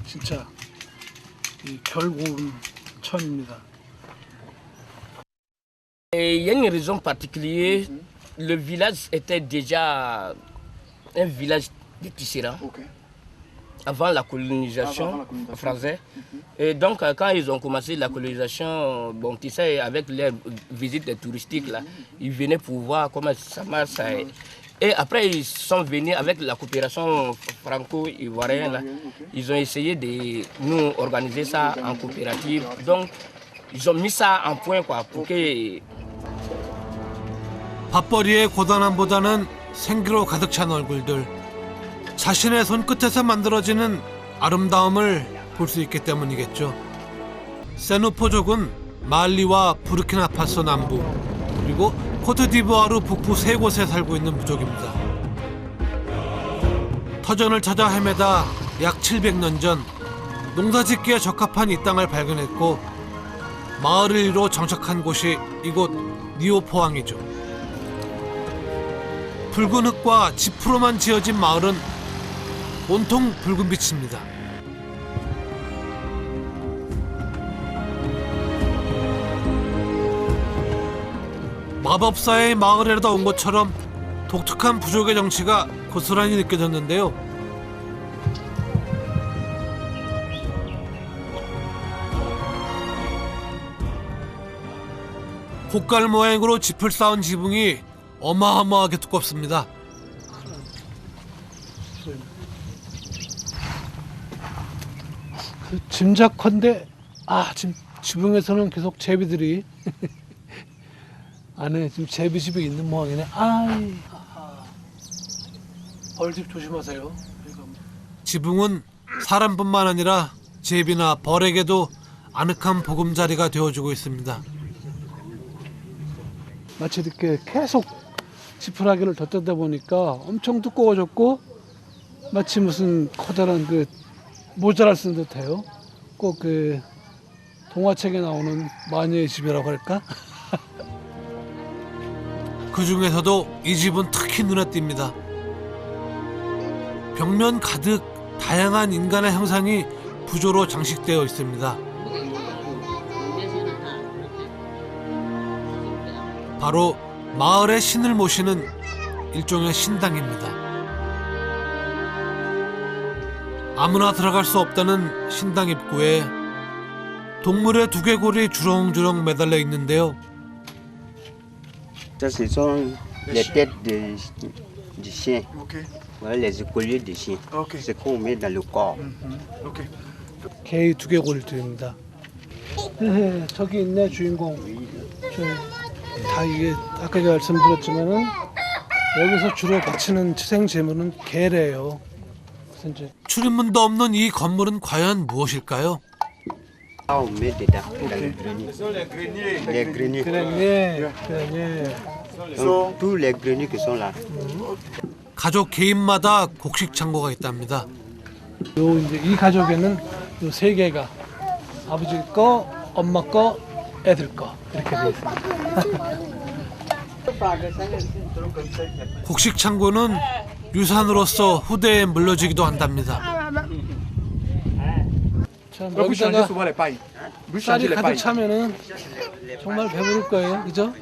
진짜 이 결고운 천입니다. Et il y a une raison particulière. Le village était déjà un village de tisserands. Avant la colonisation française. Et donc, quand ils ont commencé la colonisation, bon, tu sais, avec les visites touristiques, là, ils venaient pour voir comment ça marche. Et après, ils sont venus avec la coopération franco-ivoirienne. Ils ont essayé de nous organiser ça en coopérative. Donc, ils ont mis ça en point, quoi, pour que... 밥벌이의 고단함보다는 생기로 가득 찬 얼굴들. 자신의 손끝에서 만들어지는 아름다움을 볼 수 있기 때문이겠죠. 세누포족은 말리와 부르키나파소 남부 그리고 코트디부아르 북부 세 곳에 살고 있는 부족입니다. 터전을 찾아 헤매다 약 700년 전 농사짓기에 적합한 이 땅을 발견했고 마을을 이루어 정착한 곳이 이곳 니오포항이죠. 붉은 흙과 지프로만 지어진 마을은 온통 붉은 빛입니다. 마법사의 마을에다 온 것처럼 독특한 부족의 정치가 고스란히 느껴졌는데요. 고깔 모양으로 짚을 쌓은 지붕이 어마어마하게 두껍습니다. 짐작컨대 지금 지붕에서는 계속 제비들이 안에 지금 제비집이 있는 모양이네. 벌집 조심하세요. 지붕은 사람뿐만 아니라 제비나 벌에게도 아늑한 보금자리가 되어주고 있습니다. 마치 이렇게 계속 지푸라기를 덧대다 보니까 엄청 두꺼워졌고 마치 무슨 커다란 그 모자를 쓴 듯해요. 꼭 그 동화책에 나오는 마녀의 집이라고 할까? 그 중에서도 이 집은 특히 눈에 띕니다. 벽면 가득 다양한 인간의 형상이 부조로 장식되어 있습니다. 바로 마을의 신을 모시는 일종의 신당입니다. 아무나 들어갈 수 없다는 신당 입구에 동물의 두개골이 주렁주렁 매달려 있는데요. Ça, ce sont les têtes de chiens. Voilà les écoliers de chiens. C'est qu'on met dans le corps. 개의 두개골들입니다. 저기 있네 주인공. 다 이게 아까 말씀드렸지만은 여기서 주로 바치는 희생 제물은 개래요. 그래서 이제 출입문도 없는 이 건물은 과연 무엇일까요? On met dedans, dans le grenier. Les greniers. grenier. Donc, tous les greniers qui sont là. 가족 개인마다 곡식 창고가 있답니다. 요 이제 이 가족에는 요 세 개가 아버지 거, 엄마 거, 애들 거 이렇게 돼 있습니다. 곡식 창고는 유산으로서 후대에 물려지기도 한답니다. 참 여기다가 쌀이 가득 차면은 정말 배부를 거예요, 그죠?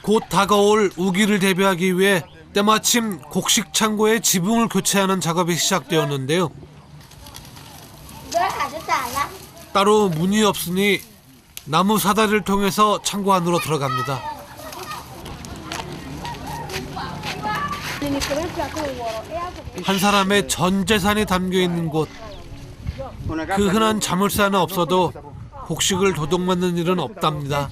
곧 다가올 우기를 대비하기 위해 때마침 곡식 창고의 지붕을 교체하는 작업이 시작되었는데요. 따로 문이 없으니 나무 사다리를 통해서 창고 안으로 들어갑니다. 한 사람의 전 재산이 담겨 있는 곳. 그 흔한 자물쇠는 없어도 곡식을 도둑맞는 일은 없답니다.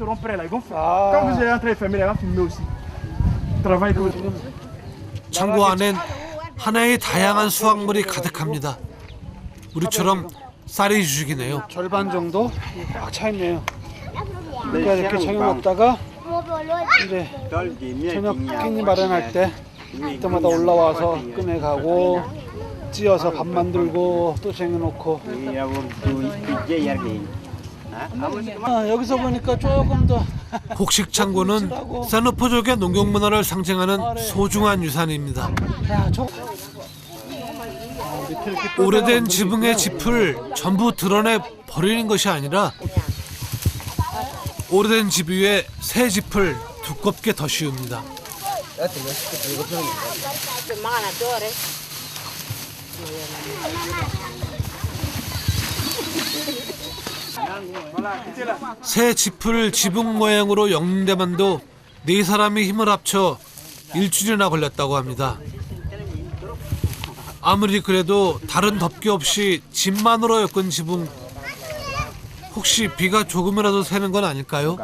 창고 안엔 하나의 다양한 수확물이 가득합니다. 우리처럼 쌀이 주식이네요. 절반 정도 꽉 차 있네요. 그러니까 이렇게 저녁 먹다가 이제 저녁 끼니 마련할 때 그때마다 올라와서 꺼내가고 찧어서 밥 만들고 또 쟁여놓고. 여기서 보니까 조금 더 곡식 창고는 세누포족의 농경 문화를 상징하는 소중한 유산입니다. 오래된 지붕의 짚을 전부 드러내 버리는 것이 아니라 오래된 집 위에 새 짚을 두껍게 더 씌웁니다. 새 짚을 지붕 모양으로 엮는 데만도 네 사람이 힘을 합쳐 일주일이나 걸렸다고 합니다. 아무리 그래도 다른 덮개 없이 집만으로 엮은 지붕, 혹시 비가 조금이라도 새는 건 아닐까요?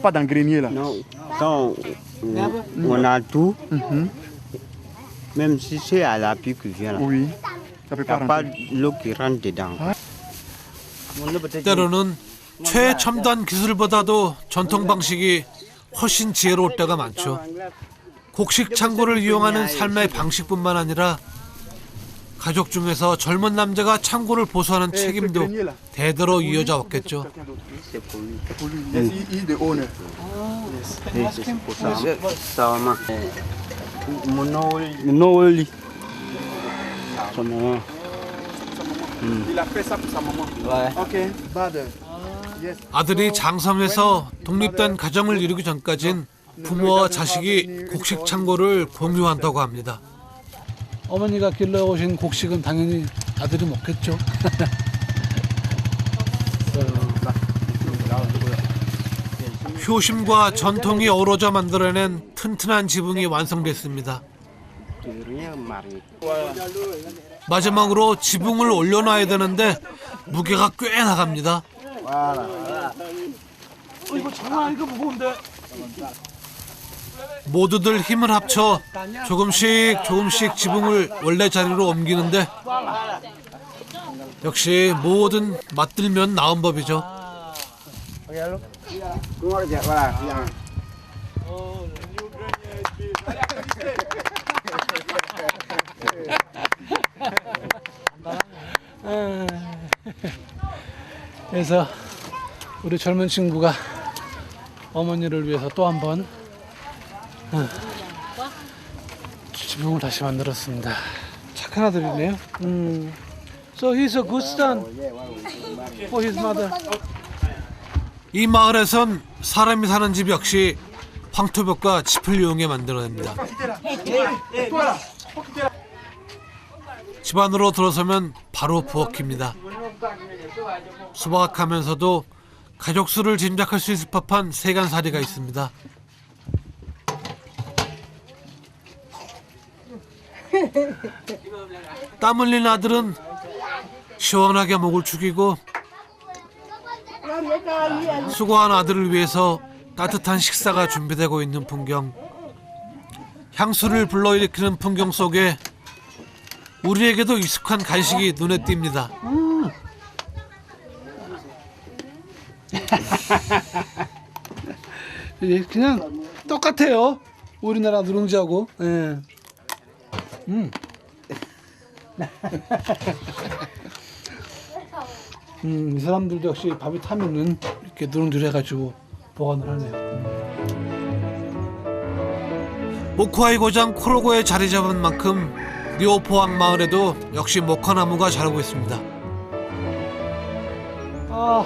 Pas dans le grenier là. Non, quand on a tout, même si c'est à la pluie qui vient là, oui, ça peut il n'y a pas l'eau qui rentre dedans. 때로는 최첨단 기술보다도 전통 방식이 훨씬 지혜로울 때가 많죠. 곡식 창고를 이용하는 삶의 방식뿐만 아니라 가족 중에서 젊은 남자가 창고를 보수하는 책임도 대대로 이어져 왔겠죠. 아들이 장성해서 독립된 가정을 이루기 전까진 부모와 자식이 곡식 창고를 공유한다고 합니다. 어머니가 길러오신 곡식은 당연히 아들이 먹겠죠. 효심과 전통이 어우러져 만들어낸 튼튼한 지붕이 완성됐습니다. 마지막으로 지붕을 올려놔야 되는데 무게가 꽤 나갑니다. 이거 장난 이거 무거운데. 모두들 힘을 합쳐 조금씩 지붕을 원래 자리로 옮기는데 역시 뭐든 맞들면 나은 법이죠. 그래서 우리 젊은 친구가 어머니를 위해서 또 한 번 지붕을 다시 만들었습니다. 착한 아들이네요. So he's a good son for his mother. 이 마을에선 사람이 사는 집 역시 황토벽과 짚을 이용해 만들어냅니다. 집 안으로 들어서면 바로 부엌입니다. 소박하면서도 가족 수를 짐작할 수 있을 법한 세간살이가 있습니다. 땀 흘린 아들은 시원하게 목을 축이고 수고한 아들을 위해서 따뜻한 식사가 준비되고 있는 풍경. 향수를 불러일으키는 풍경 속에 우리에게도 익숙한 간식이 눈에 띕니다. 그냥 똑같아요. 우리나라 누룽지하고. 예. 이 사람들도 역시 밥이 타면은 이렇게 누룽지를 해가지고 보관을 하네요. 모코아이 고장 코로고에 자리 잡은 만큼 리오포항 마을에도 역시 모카나무가 자라고 있습니다. 아,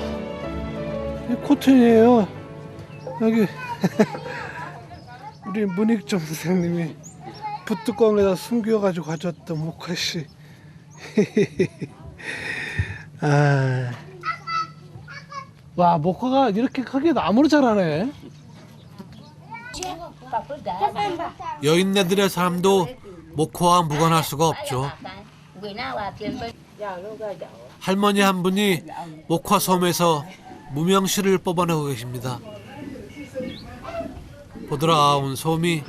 이 코튼이에요. 여기 우리 문익점 선생님이 붓뚜껑에다 숨겨가지고 가져왔던 모카씨. 아, 와, 모카가 이렇게 크게 나무로 자라네. 여인네들의 삶도 모코와 무관할 수가 없죠. 할머니 한 분이 모카 섬에서 무명실을 뽑아내고 계십니다. 보드라운 솜이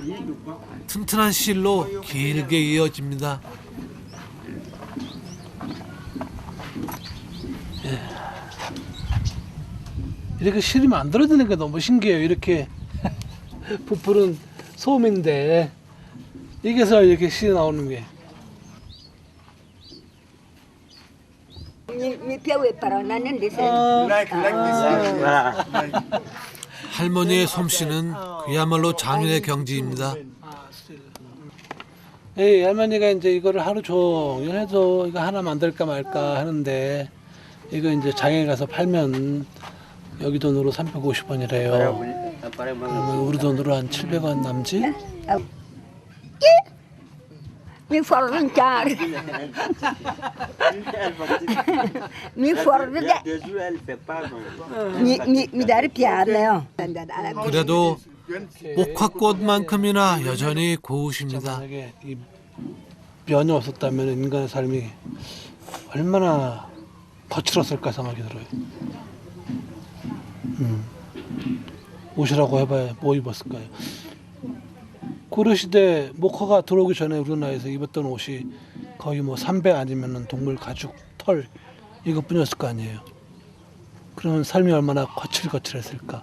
튼튼한 실로 길게 이어집니다. 이렇게 실이 만들어지는 게 너무 신기해요. 이렇게 부풀은 솜인데 이게서 이렇게 실이 나오는 게. 할머니의 솜씨는 그야말로 장인의 경지입니다. 예, 할머니가 이제 이거를 하루 종일 해도 이거 하나 만들까 말까 하는데 이거 이제 장에 가서 팔면 여기 돈으로 350원이래요. 그러면 우리 돈으로 한 700원 남지? Mi forno chiaro. Mi forno mi dare piano. 그래도 목화꽃만큼이나 여전히 고우십니다. 이 면이 없었다면 인간의 삶이 얼마나 거칠었을까 생각이 들어요. 옷이라고 해봐야 뭐 입었을까요? 고려시대 목화가 들어오기 전에 우리나라에서 입었던 옷이 거의 뭐 삼배 아니면은 동물 가죽, 털 이것뿐이었을 거 아니에요. 그러면 삶이 얼마나 거칠거칠했을까.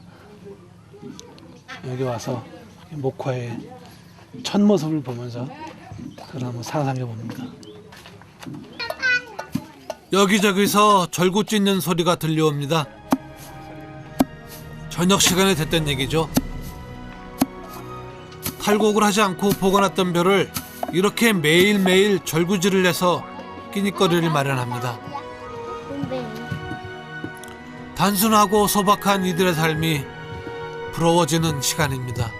여기 와서 목화의 첫 모습을 보면서 그걸 한번 상상해 봅니다. 여기저기서 절구 찢는 소리가 들려옵니다. 저녁 시간이 됐던 얘기죠. 탈곡을 하지 않고 보관했던 벼를 이렇게 매일매일 절구질을 해서 끼니거리를 마련합니다. 단순하고 소박한 이들의 삶이 부러워지는 시간입니다.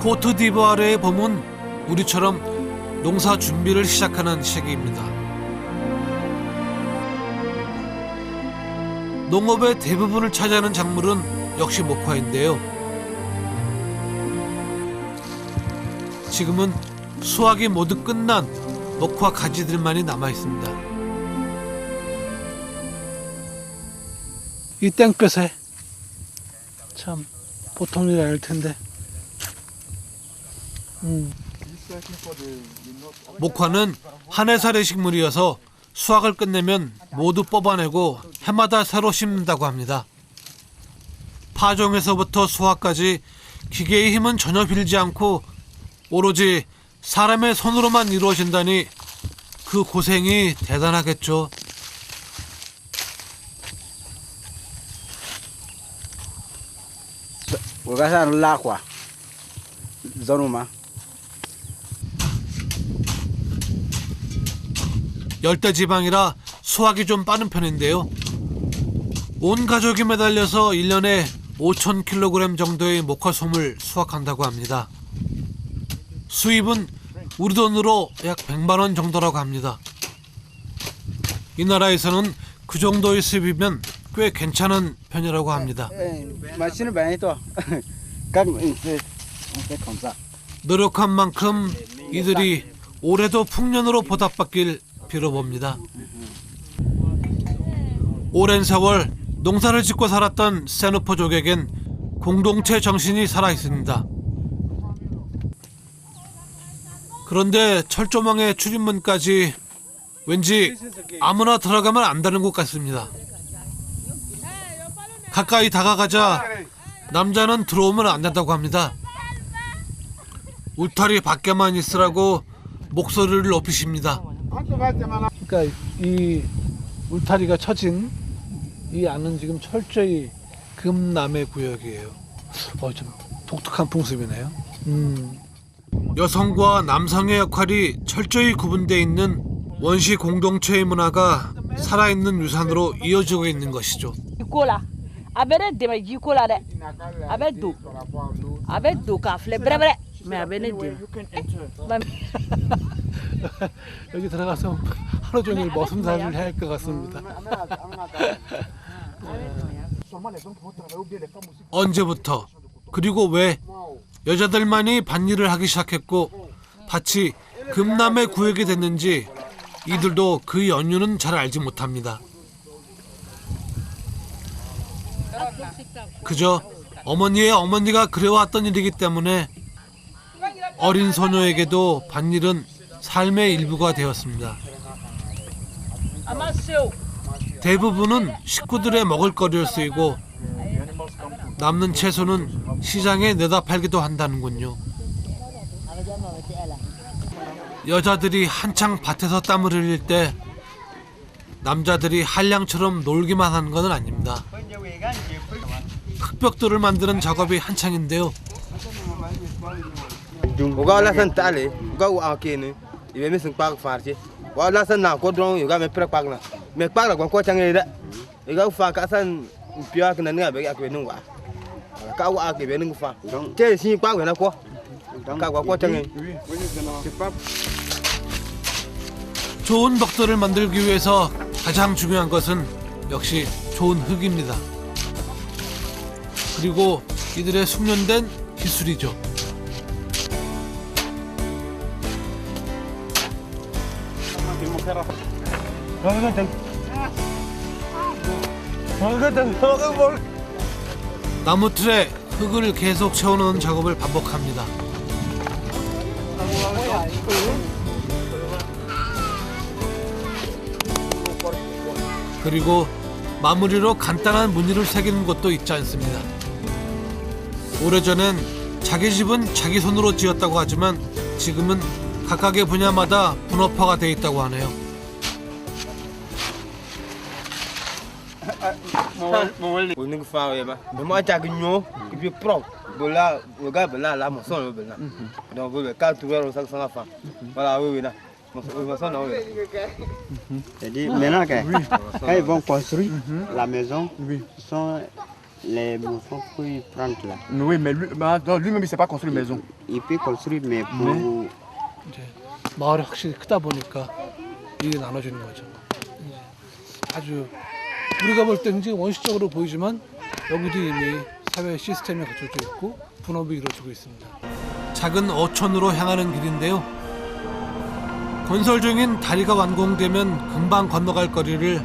코트디부아르의 봄은 우리처럼 농사 준비를 시작하는 시기입니다. 농업의 대부분을 차지하는 작물은 역시 목화인데요. 지금은 수확이 모두 끝난 목화 가지들만이 남아 있습니다. 이 땡볕에 참 보통 일이 아닐 텐데. 목화는 한 해살의 식물이어서 수확을 끝내면 모두 뽑아내고 해마다 새로 심는다고 합니다. 파종에서부터 수확까지 기계의 힘은 전혀 빌지 않고 오로지 사람의 손으로만 이루어진다니 그 고생이 대단하겠죠. 열대지방이라 수확이 좀 빠른 편인데요. 온 가족이 매달려서 1년에 5,000kg 정도의 목화솜을 수확한다고 합니다. 수입은 우리 돈으로 약 100만 원 정도라고 합니다. 이 나라에서는 그 정도의 수입이면 꽤 괜찮은 편이라고 합니다. 노력한 만큼 이들이 올해도 풍년으로 보답받길 빌어봅니다. 오랜 세월 농사를 짓고 살았던 세누포족에겐 공동체 정신이 살아있습니다. 그런데 철조망의 출입문까지 왠지 아무나 들어가면 안 되는 곳 같습니다. 가까이 다가가자 남자는 들어오면 안 된다고 합니다. 울타리 밖에만 있으라고 목소리를 높이십니다. 그러니까 이 울타리가 쳐진 이 안은 지금 철저히 금남의 구역이에요. 좀 독특한 풍습이네요. 여성과 남성의 역할이 철저히 구분되어 있는 원시 공동체의 문화가 살아있는 유산으로 이어지고 있는 것이죠. 여기 들어가서 하루 종일 머슴살이를 해야 할 것 같습니다. 언제부터 그리고 왜 여자들만이 밭일을 하기 시작했고 밭이 금남의 구역이 됐는지 이들도 그 연유는 잘 알지 못합니다. 그저 어머니의 어머니가 그래왔던 일이기 때문에 어린 소녀에게도 밭일은 삶의 일부가 되었습니다. 대부분은 식구들의 먹을거리를 쓰이고 남는 채소는 시장에 내다 팔기도 한다는군요. 여자들이 한창 밭에서 땀을 흘릴 때 남자들이 한량처럼 놀기만 하는 건 아닙니다. 흙벽돌을 만드는 작업이 한창인데요. 좋은 벽돌을 만들기 위해서 가장 중요한 것은 역시 좋은 흙입니다. 그리고 이들의 숙련된 기술이죠. 나무 틀에 흙을 계속 채워넣는 작업을 반복합니다. 그리고 마무리로 간단한 무늬를 새기는 것도 있지 않습니다. 오래전엔 자기 집은 자기 손으로 지었다고 하지만 지금은 각각의 분야마다 분업화가 되어 있다고 하네요. C'est-à-dire, maintenant, quand ils vont construire la maison, ils sont Les bouffons pour y prendre là. Oui, mais lui-même, il ne sait pas construire une maison. Il peut construire, mais pour... 이제 마을이 확실히 크다 보니까 일이 나눠지는 거죠. 이제 아주 우리가 볼 때 굉장히 원시적으로 보이지만 여기도 이미 사회 시스템이 갖춰져 있고 분업이 이루어지고 있습니다. 작은 어촌으로 향하는 길인데요. 건설 중인 다리가 완공되면 금방 건너갈 거리를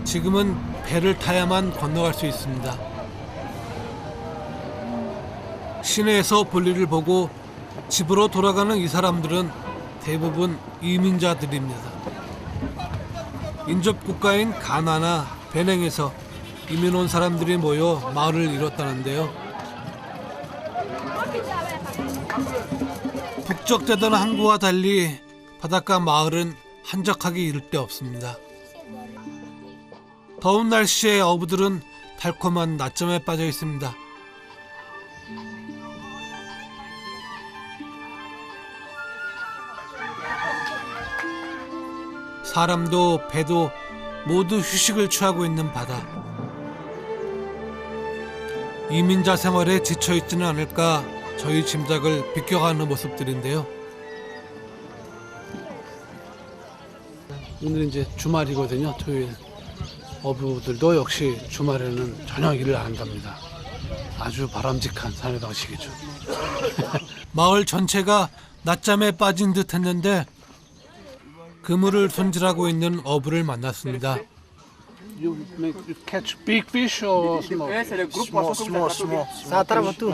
지금은 배를 타야만 건너갈 수 있습니다. 시내에서 볼일을 보고 집으로 돌아가는 이 사람들은 대부분 이민자들입니다. 인접국가인 가나나 베냉에서 이민 온 사람들이 모여 마을을 이뤘다는데요. 북적대던 항구와 달리 바닷가 마을은 한적하게 이를 데 없습니다. 더운 날씨에 어부들은 달콤한 낮잠에 빠져 있습니다. 사람도 배도 모두 휴식을 취하고 있는 바다. 이민자 생활에 지쳐있지는 않을까 저희 짐작을 비껴가는 모습들인데요. 오늘은 이제 주말이거든요. 토요일. 어부들도 역시 주말에는 전혀 일을 안 한답니다. 아주 바람직한 삶의 방식이죠. 마을 전체가 낮잠에 빠진 듯 했는데 그물을 손질하고 있는 어부를 만났습니다. You catch big fish or small? Small. Ça attrape tout.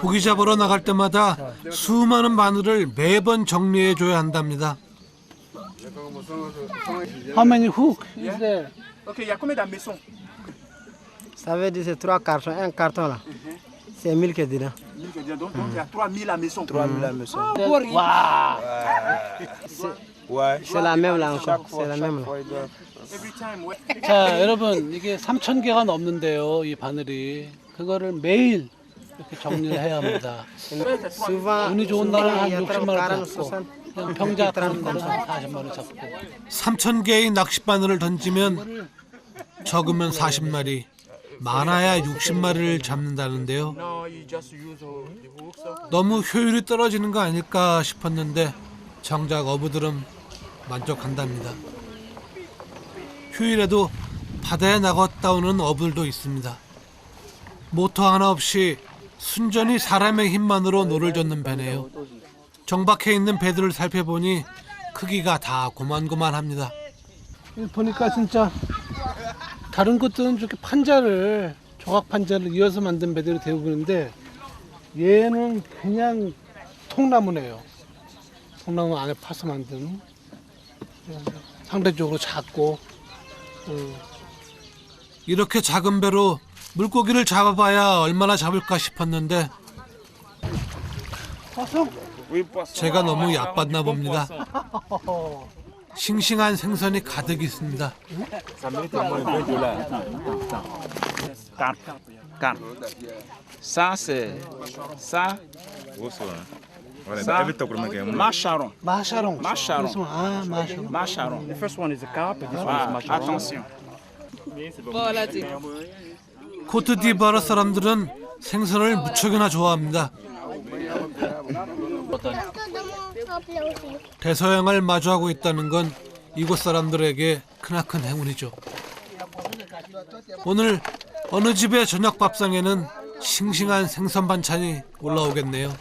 고기 잡으러 나갈 때마다 수많은 바늘을 매번 정리해줘야 한답니다. How many hook is there? Ok, il y a combien d'hameçons? Ça veut dire c'est 3 cartons. Un carton là, c'est 1000 que dedans. 1000 que dedans. Donc il y a 3000 hameçons. 3000 hameçons. Wow! C'est la même là encore. C'est la même là. Every time, ouais. 자, 여러분 이게 3,000개가 넘는데요. 이 바늘이 그거를 매일 이렇게 정리를 해야 합니다. 운이 좋은 날은 한 60만 원 잡고 그냥 평작 하는 날은 한 40만 원 잡고 3,000개의 낚싯바늘을 던지면 적으면 40마리, 많아야 60마리를 잡는다는데요. No, you just use the hooks. 너무 효율이 떨어지는 거 아닐까 싶었는데 정작 어부들은 만족한답니다. 휴일에도 바다에 나갔다 오는 어부들도 있습니다. 모터 하나 없이 순전히 사람의 힘만으로 노를 젓는 배네요. 정박해 있는 배들을 살펴보니 크기가 다 고만고만합니다. 보니까 진짜 다른 것들은 저렇게 판자를 조각 판자를 이어서 만든 배들이 대부분인데 얘는 그냥 통나무네요. 통나무 안에 파서 만든 상대적으로 작고 이렇게 작은 배로 물고기를 잡아봐야 얼마나 잡을까 싶었는데 제가 너무 얕봤나 봅니다. 싱싱한 생선이 가득 있습니다. Ça c'est ça. Macharon. 마샤롱. Macharon. 아, 마샤롱. Macharon. The first one is the carp, and this one is macharon. Attention. 코트디부아르 사람들은 생선을 무척이나 좋아합니다. 대서양을 마주하고 있다는 건 이곳 사람들에게 크나큰 행운이죠. 오늘 어느 집의 저녁 밥상에는 싱싱한 생선 반찬이 올라오겠네요.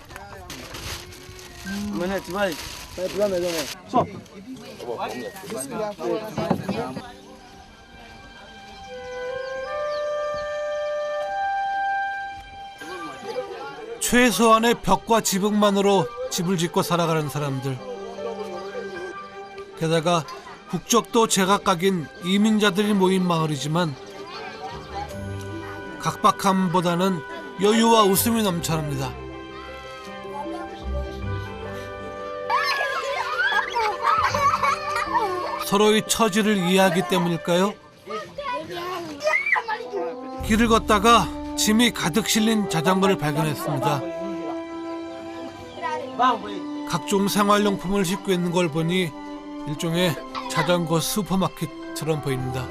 최소한의 벽과 지붕만으로 집을 짓고 살아가는 사람들. 게다가 국적도 제각각인 이민자들이 모인 마을이지만 각박함보다는 여유와 웃음이 넘쳐납니다. 서로의 처지를 이해하기 때문일까요? 길을 걷다가 짐이 가득 실린 자전거를 발견했습니다. 각종 생활용품을 싣고 있는 걸 보니 일종의 자전거 슈퍼마켓처럼 보입니다.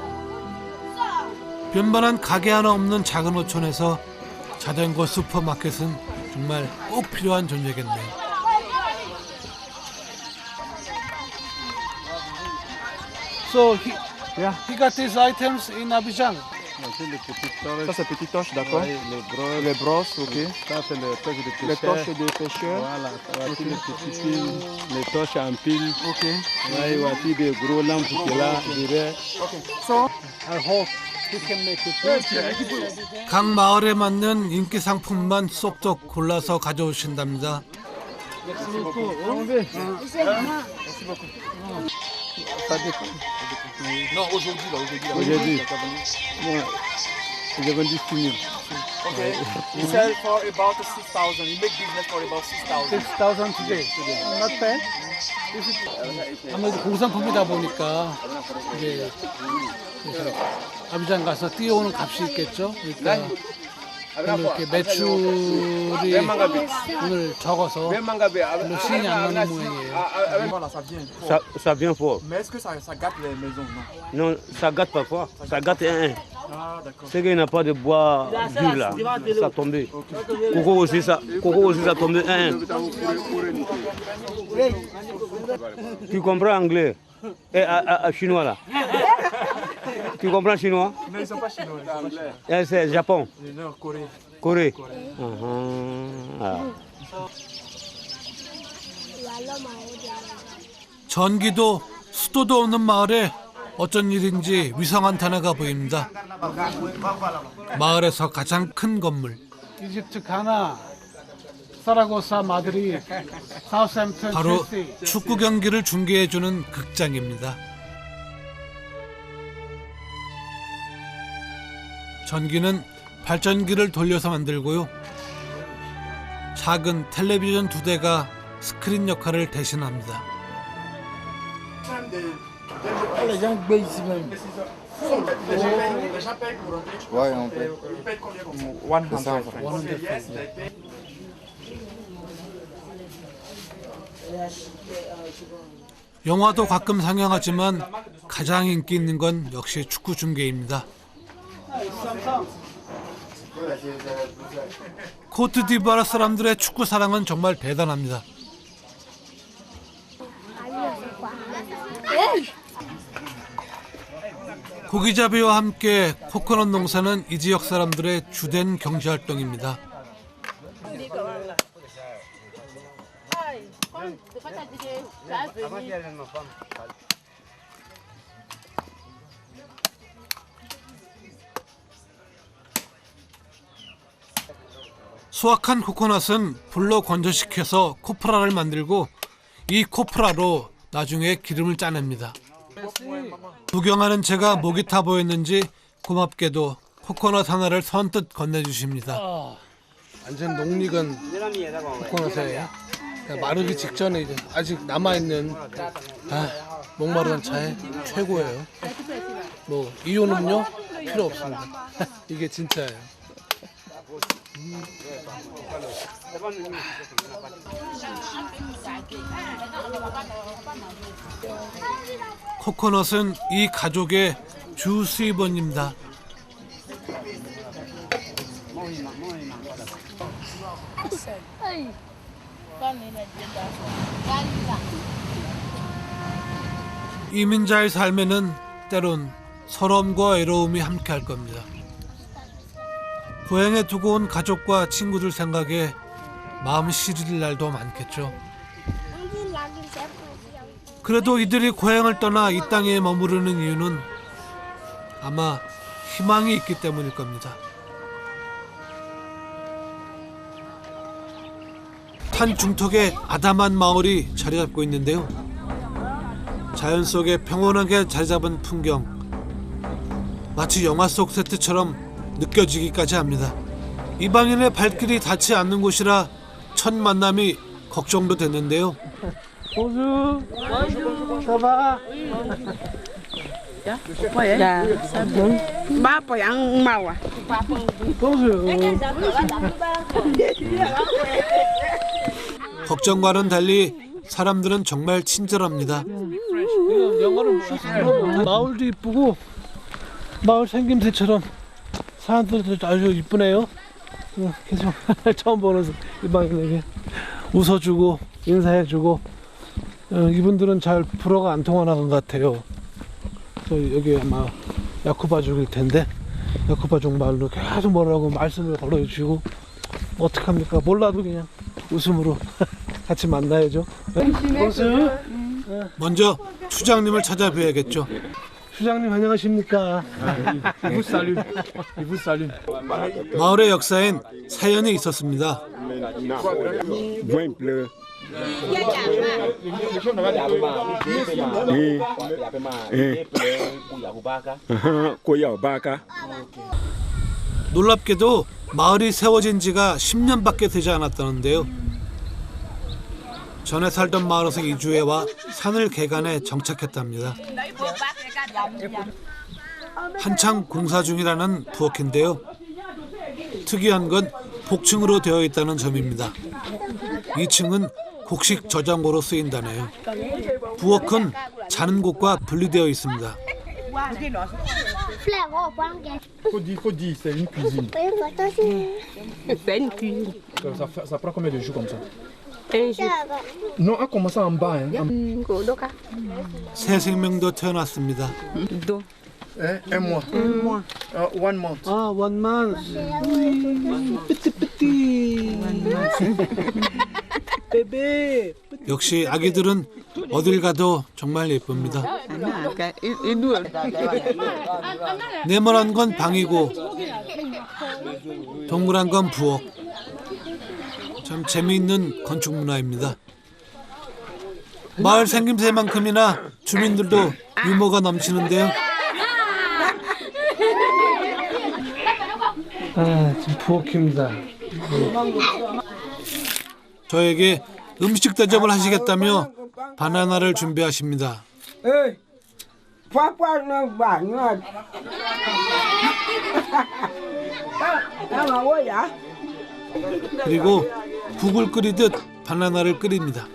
변변한 가게 하나 없는 작은 어촌에서 자전거 슈퍼마켓은 정말 꼭 필요한 존재겠네요. So he got these items in Abidjan. Ça c'est petite torche, d'accord. Les brosses, ok. Ça c'est les torches de pêcheurs. Les torches de pêcheurs. Voilà, voici les petits fils, les torches en pile. Ok. Là, voici des gros lampes qui sont là, derrière. Ok. So, I hope he can make it. 각 마을에 맞는 인기 상품만 쏙쏙 골라서 가져오신답니다. non, aujourd'hui, là, Aujourd'hui. Bon, j'ai vendu 6 000. Okay. You sell for about 6,000. You make business for about 6,000. 6,000 today. Not bad. 아무래도 공산품이다 보니까 이제 아비장 가서 뛰어오는 값이 있겠죠. 그러니까 이렇게 매출이 오늘 적어서 별로 신이 안 나는 모양이에요. Voilà, ça vient. Ça vient fort. Mais est-ce que ça gâte les maisons, Non, non? ça gâte parfois. Ça gâte un. Ah, d'accord. C'est qu'il n'y a pas de bois dur là. Ça tombe. Coco aussi, ça tombe un. Tu comprends anglais? Et chinois là? Tu comprends chinois? Non, ils sont pas chinois. Et c'est Japon? Non, Corée. Corée? 전기도 수도도 없는 마을에 어쩐 일인지 위성안테나가 보입니다. 마을에서 가장 큰 건물. 이집트 가나, 사라고사, 마드리드, 사우샘튼, 바로 첼시. 축구 경기를 중계해주는 극장입니다. 전기는 발전기를 돌려서 만들고요. 작은 텔레비전 2대가 스크린 역할을 대신합니다. Les gens payent ici même. Les gens payent pour rentrer. Ouais, on paye. Ils payent combien? 100 francs. 영화도 가끔 상영하지만 가장 인기 있는 건 역시 축구 중계입니다. 코트디부아르 사람들의 축구 사랑은 정말 대단합니다. 고기잡이와 함께 코코넛 농사는 이 지역 사람들의 주된 경제활동입니다. 수확한 코코넛은 불로 건조시켜서 코프라를 만들고 이 코프라로 나중에 기름을 짜냅니다. 구경하는 제가 목이 타 보였는지 고맙게도 코코넛 하나를 선뜻 건네주십니다. 완전 녹익은 코코넛에 마르기 직전에 이제 아직 남아있는 목마르던 차에 최고예요. 뭐 이온 음료 필요 없습니다. 이게 진짜예요. 코코넛은 이 가족의 주 수입원입니다. 이민자의 삶에는 때론 서러움과 외로움이 함께할 겁니다. 고향에 두고 온 가족과 친구들 생각에 마음 시릴 날도 많겠죠. 그래도 이들이 고향을 떠나 이 땅에 머무르는 이유는 아마 희망이 있기 때문일 겁니다. 산 중턱에 아담한 마을이 자리 잡고 있는데요. 자연 속에 평온하게 자리 잡은 풍경, 마치 영화 속 세트처럼 느껴지기까지 합니다. 이방인의 발길이 닿지 않는 곳이라 첫 만남이 걱정도 됐는데요. Bonjour. Ça va? 걱정과는 달리 사람들은 정말 친절합니다. 영어를 마을도 이쁘고 마을 생김새처럼 사람들도 아주 이쁘네요. 계속 처음 보는 일반인에게 웃어주고 인사해주고 이분들은 잘 불어가 안 통하는 것 같아요. 여기 아마 야쿠바족일 텐데 야쿠바족 말로 계속 뭐라고 말씀을 걸어주시고 어떡합니까? 몰라도 그냥 웃음으로 같이 만나야죠. 먼저 추장님을 찾아뵈야겠죠. 추장님 안녕하십니까? 마을의 역사엔 사연이 있었습니다. 놀랍게도 마을이 세워진 지가 10년밖에 되지 않았다는데요. 전에 살던 마을에서 이주해와 산을 개간해 정착했답니다. 한창 공사 중이라는 부엌인데요. 특이한 건 복층으로 되어 있다는 점입니다. 2층은 곡식 저장고로 쓰인다네요. 부엌은 자는 곳과 분리되어 있습니다. Faut dire, c'est une cuisine. C'est une cuisine. Ça prend combien de jours comme ça? Un jour. Non, à commencer en bas. 새 생명도 태어났습니다. Un mois. Un mois. 1 month. 아, 1 month. 삐띠삐띠. 베베. 역시 아기들은 어딜 가도 정말 예쁩니다. 네모난 건 방이고 동그란 건 부엌. 참 재미있는 건축 문화입니다. 마을 생김새만큼이나 주민들도 유머가 넘치는데요. 지금 부엌입니다. 저에게 음식 대접을 하시겠다며 바나나를 준비하십니다. 그리고 국을 끓이듯 바나나를 끓입니다.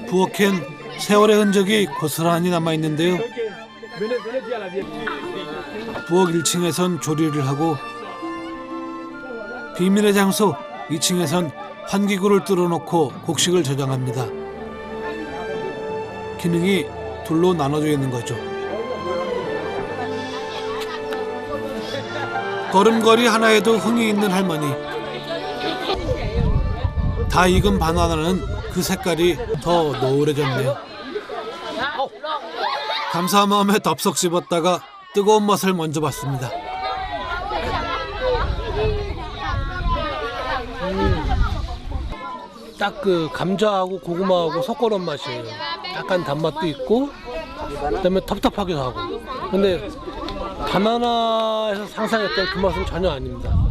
부엌엔 세월의 흔적이 고스란히 남아있는데요. 부엌 1층에선 조리를 하고 비밀의 장소 2층에선 환기구를 뚫어놓고 곡식을 저장합니다. 기능이 둘로 나눠져 있는 거죠. 걸음걸이 하나에도 흥이 있는 할머니. 다 익은 바나나는 그 색깔이 더 노을해졌네요. 감사한 마음에 덥석 씹었다가 뜨거운 맛을 먼저 봤습니다. 딱 그 감자하고 고구마하고 섞어놓은 맛이에요. 약간 단맛도 있고 그다음에 텁텁하기도 하고. 근데 바나나에서 상상했던 그 맛은 전혀 아닙니다.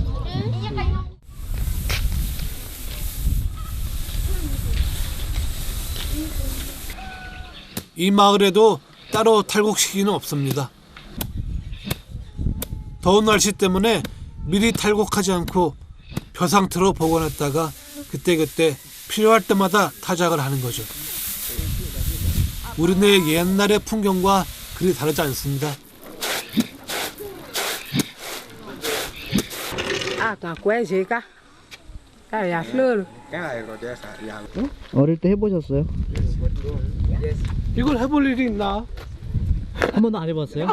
이 마을에도 따로 탈곡시기는 없습니다. 더운 날씨 때문에 미리 탈곡하지 않고 벼 상태로 보관했다가 그때그때 필요할 때마다 타작을 하는 거죠. 우리네 옛날의 풍경과 그리 다르지 않습니다. 어릴 때 해보셨어요? 이걸 해볼 일이 있나? 한 번도 안 해봤어요?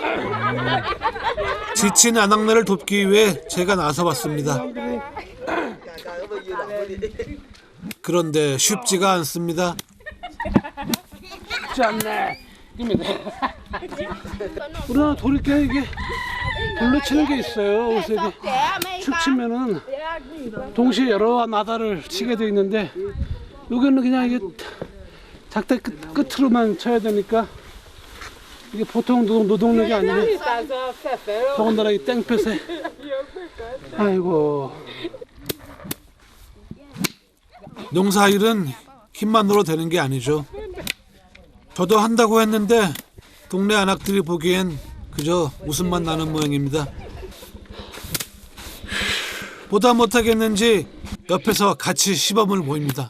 지친 아낙네를 돕기 위해 제가 나서봤습니다. 그런데 쉽지가 않습니다. 쉽지 않네. 우리나라 도리깨 이게 돌로 치는 게 있어요. 그래서 이게 축 치면은 동시에 여러 나다를 치게 돼 있는데 여기는 그냥 이게 작대 끝으로만 쳐야 되니까 이게 보통 노동력이 아니네. 더군다나 이 땡볕에. 아이고. 농사일은 힘만으로 되는 게 아니죠. 저도 한다고 했는데 동네 아낙들이 보기엔 그저 웃음만 나는 모양입니다. 보다 못하겠는지 옆에서 같이 시범을 보입니다.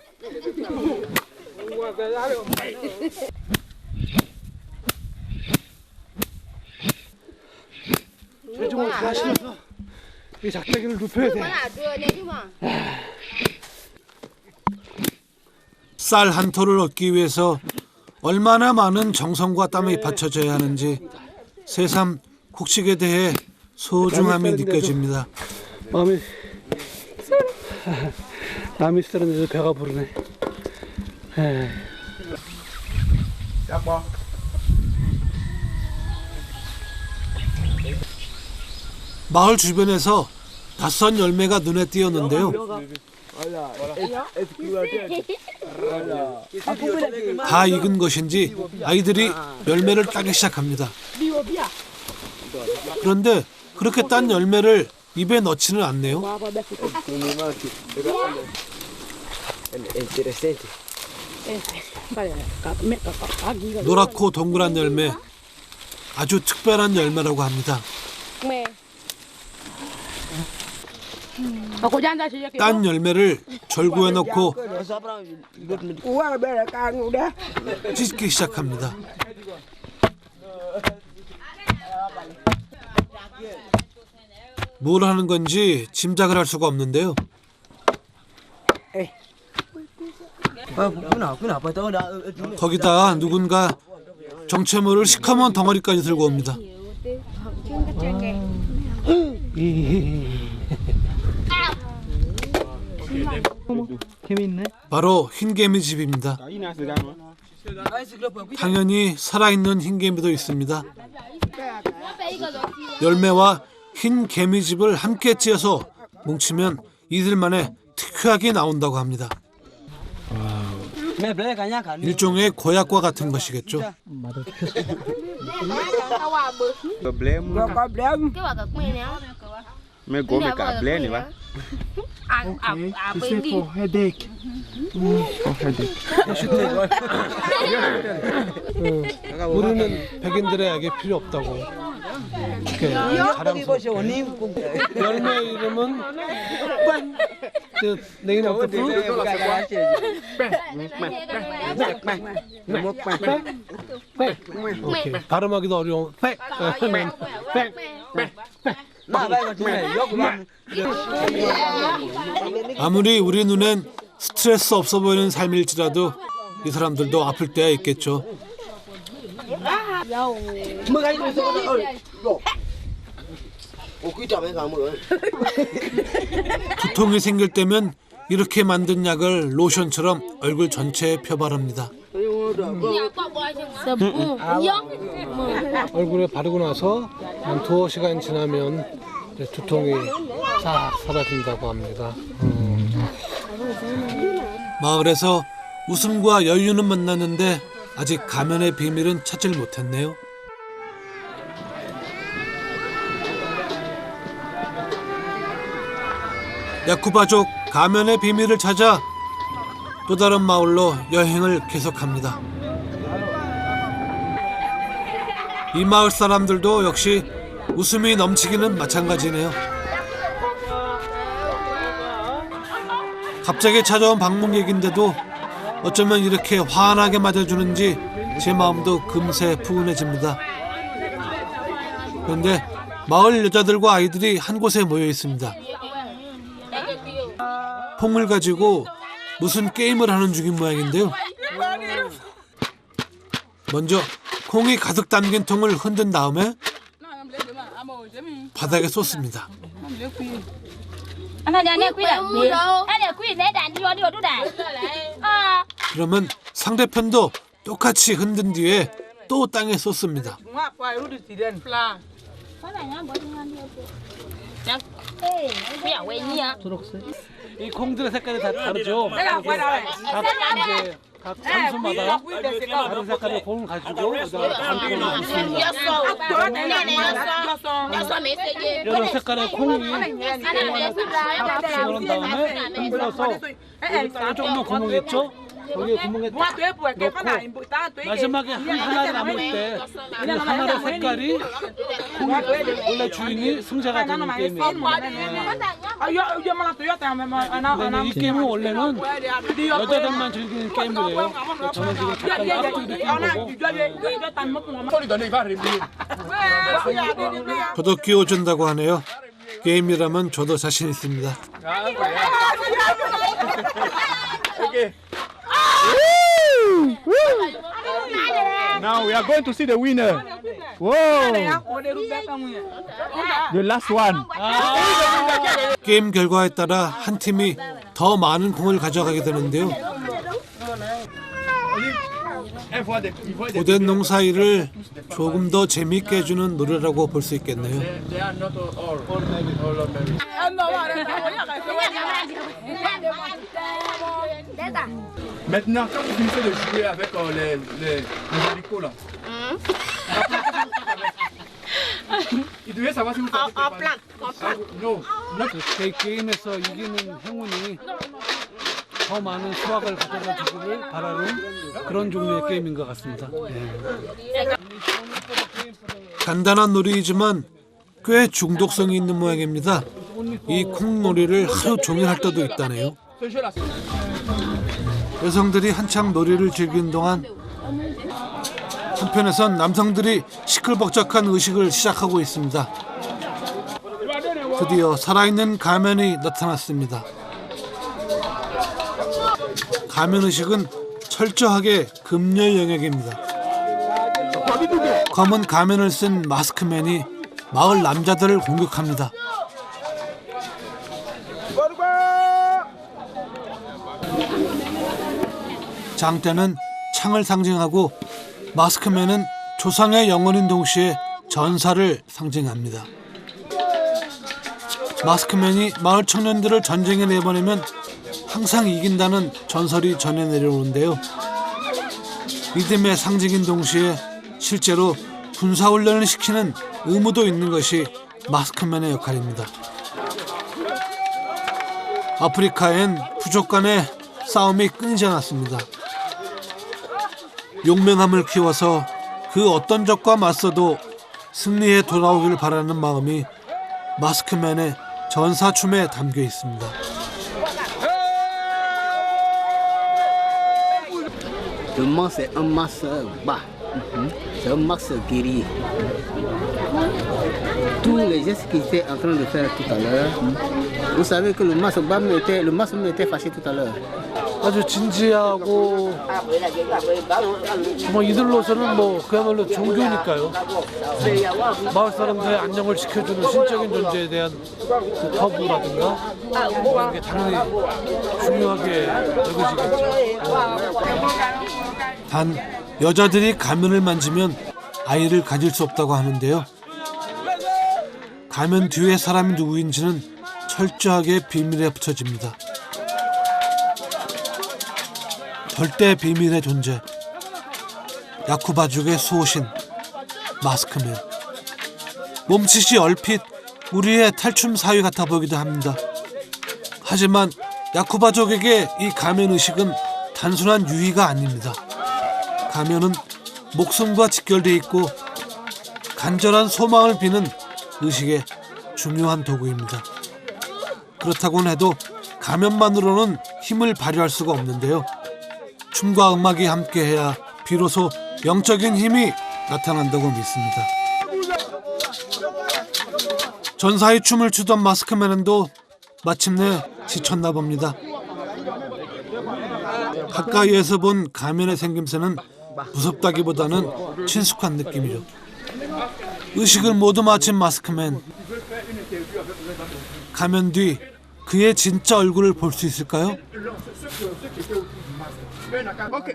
다 실어서 이 작대기를 눕혀야 돼. 쌀 한 톨을 얻기 위해서 얼마나 많은 정성과 땀이 받쳐져야 하는지 새삼 곡식에 대해 소중함이 느껴집니다. 남이 쓰는데도 배가 부르네. 마을 주변에서 낯선 열매가 눈에 띄었는데요. 다 익은 것인지 아이들이 열매를 따기 시작합니다. 그런데 그렇게 딴 열매를 입에 넣지는 않네요. 노랗고 동그란 열매, 아주 특별한 열매라고 합니다. 딴 열매를 절구에 넣고 찢기 시작합니다. 뭘 하는 건지 짐작을 할 수가 없는데요. 거기다 누군가 정체모를 시커먼 덩어리까지 들고 옵니다. 바로 흰개미집입니다. 당연히 살아있는 흰개미도 있습니다. 열매와 흰개미집을 함께 찧어서 뭉치면 이틀 만에 특효약이 나온다고 합니다. 일종의 고약과 같은 것이겠죠. 우리는 백인들의 약이 필요 없다고. 이렇게 자랑스럽게. 열매 이름은 내일 어떻게? 오케이. 발음하기도 어려운. 아무리 우리 눈엔 스트레스 없어 보이는 삶일지라도 이 사람들도 아플 때가 있겠죠. 두통이 생길 때면 이렇게 만든 약을 로션처럼 얼굴 전체에 펴바릅니다. 얼굴에 바르고 나서 한 두어 시간 지나면 두통이 싹 사라진다고 합니다. 마을에서 웃음과 여유는 만났는데 아직 가면의 비밀은 찾질 못했네요. 야쿠바족 가면의 비밀을 찾아 또 다른 마을로 여행을 계속합니다. 이 마을 사람들도 역시 웃음이 넘치기는 마찬가지네요. 갑자기 찾아온 방문 얘긴데도 어쩌면 이렇게 환하게 맞아주는지 제 마음도 금세 푸근해집니다. 그런데 마을 여자들과 아이들이 한 곳에 모여 있습니다. 퐁을 가지고 무슨 게임을 하는 중인 모양인데요. 먼저 콩이 가득 담긴 통을 흔든 다음에 바닥에 쏟습니다. 그러면 상대편도 똑같이 흔든 뒤에 또 땅에 쏟습니다. 이 콩들의 색깔이 다 다르죠. 각 산소마다 다른 색깔의 콩을 가지고 담고 있습니다. 여러 색깔의 콩이 합성을 한 다음에 흔들어서 여기 조금만 구멍이 있죠? 거기에 구멍에 딱 넣고 마지막에 하나 남을 때 그 하나의 색깔이 원래 주인이 승자가 되는 게임이에요. 근데 이 게임은 원래는 여자들만 즐기는 게임이래요. 저는 지금 잠깐 깍두기를 낀 거고. 저도 끼워준다고 하네요. 게임이라면 저도 자신 있습니다. Now we are going to see the winner. Whoa! The last one. 게임 결과에 따라 한 팀이 더 많은 공을 가져가게 되는데요. 고된 농사일을 조금 더 재미있게 해주는 노래라고 볼 수 있겠네요. Maintenant, quand vous finissez de jouer avec les haricots là, il devait savoir si vous savez préparer. Non. 게임에서 이기는 행운이 더 많은 수확을 가져다 주기를 바라는 그런 종류의 게임인 것 같습니다. 간단한 놀이이지만 꽤 중독성이 있는 모양입니다. 이 콩놀이를 하루 종일 할 때도 있다네요. 여성들이 한창 놀이를 즐기는 동안 한편에선 남성들이 시끌벅적한 의식을 시작하고 있습니다. 드디어 살아있는 가면이 나타났습니다. 가면의식은 철저하게 금열 영역입니다. 검은 가면을 쓴 마스크맨이 마을 남자들을 공격합니다. 장대는 창을 상징하고 마스크맨은 조상의 영혼인 동시에 전사를 상징합니다. 마스크맨이 마을 청년들을 전쟁에 내보내면 항상 이긴다는 전설이 전해 내려오는데요. 믿음의 상징인 동시에 실제로 군사훈련을 시키는 의무도 있는 것이 마스크맨의 역할입니다. 아프리카엔 부족 간의 싸움이 끊이지 않았습니다. 용맹함을 키워서 그 어떤 적과 맞서도 승리에 돌아오길 바라는 마음이 마스크맨의 전사춤에 담겨 있습니다. Le mans, c'est un mas bas. C'est un mas guerrier. Tous les gestes qu'il était en train de faire tout à l'heure, vous savez que le mas bas me était fâché tout à l'heure. 아주 진지하고 정말 이들로서는 뭐 그야말로 종교니까요. 마을 사람들의 안녕을 지켜주는 신적인 존재에 대한 그 터부라든가 이런 게 당연히 중요하게 여겨지겠죠. 단 여자들이 가면을 만지면 아이를 가질 수 없다고 하는데요. 가면 뒤에 사람이 누구인지는 철저하게 비밀에 붙여집니다. 절대 비밀의 존재, 야쿠바족의 수호신 마스크맨. 몸짓이 얼핏 우리의 탈춤 사위 같아 보이기도 합니다. 하지만 야쿠바족에게 이 가면의식은 단순한 유의가 아닙니다. 가면은 목숨과 직결되어 있고 간절한 소망을 비는 의식의 중요한 도구입니다. 그렇다고는 해도 가면만으로는 힘을 발휘할 수가 없는데요. 춤과 음악이 함께해야 비로소 영적인 힘이 나타난다고 믿습니다. 전사의 춤을 추던 마스크맨도 마침내 지쳤나 봅니다. 가까이에서 본 가면의 생김새는 무섭다기보다는 친숙한 느낌이죠. 의식을 모두 마친 마스크맨. 가면 뒤 그의 진짜 얼굴을 볼 수 있을까요? Ok.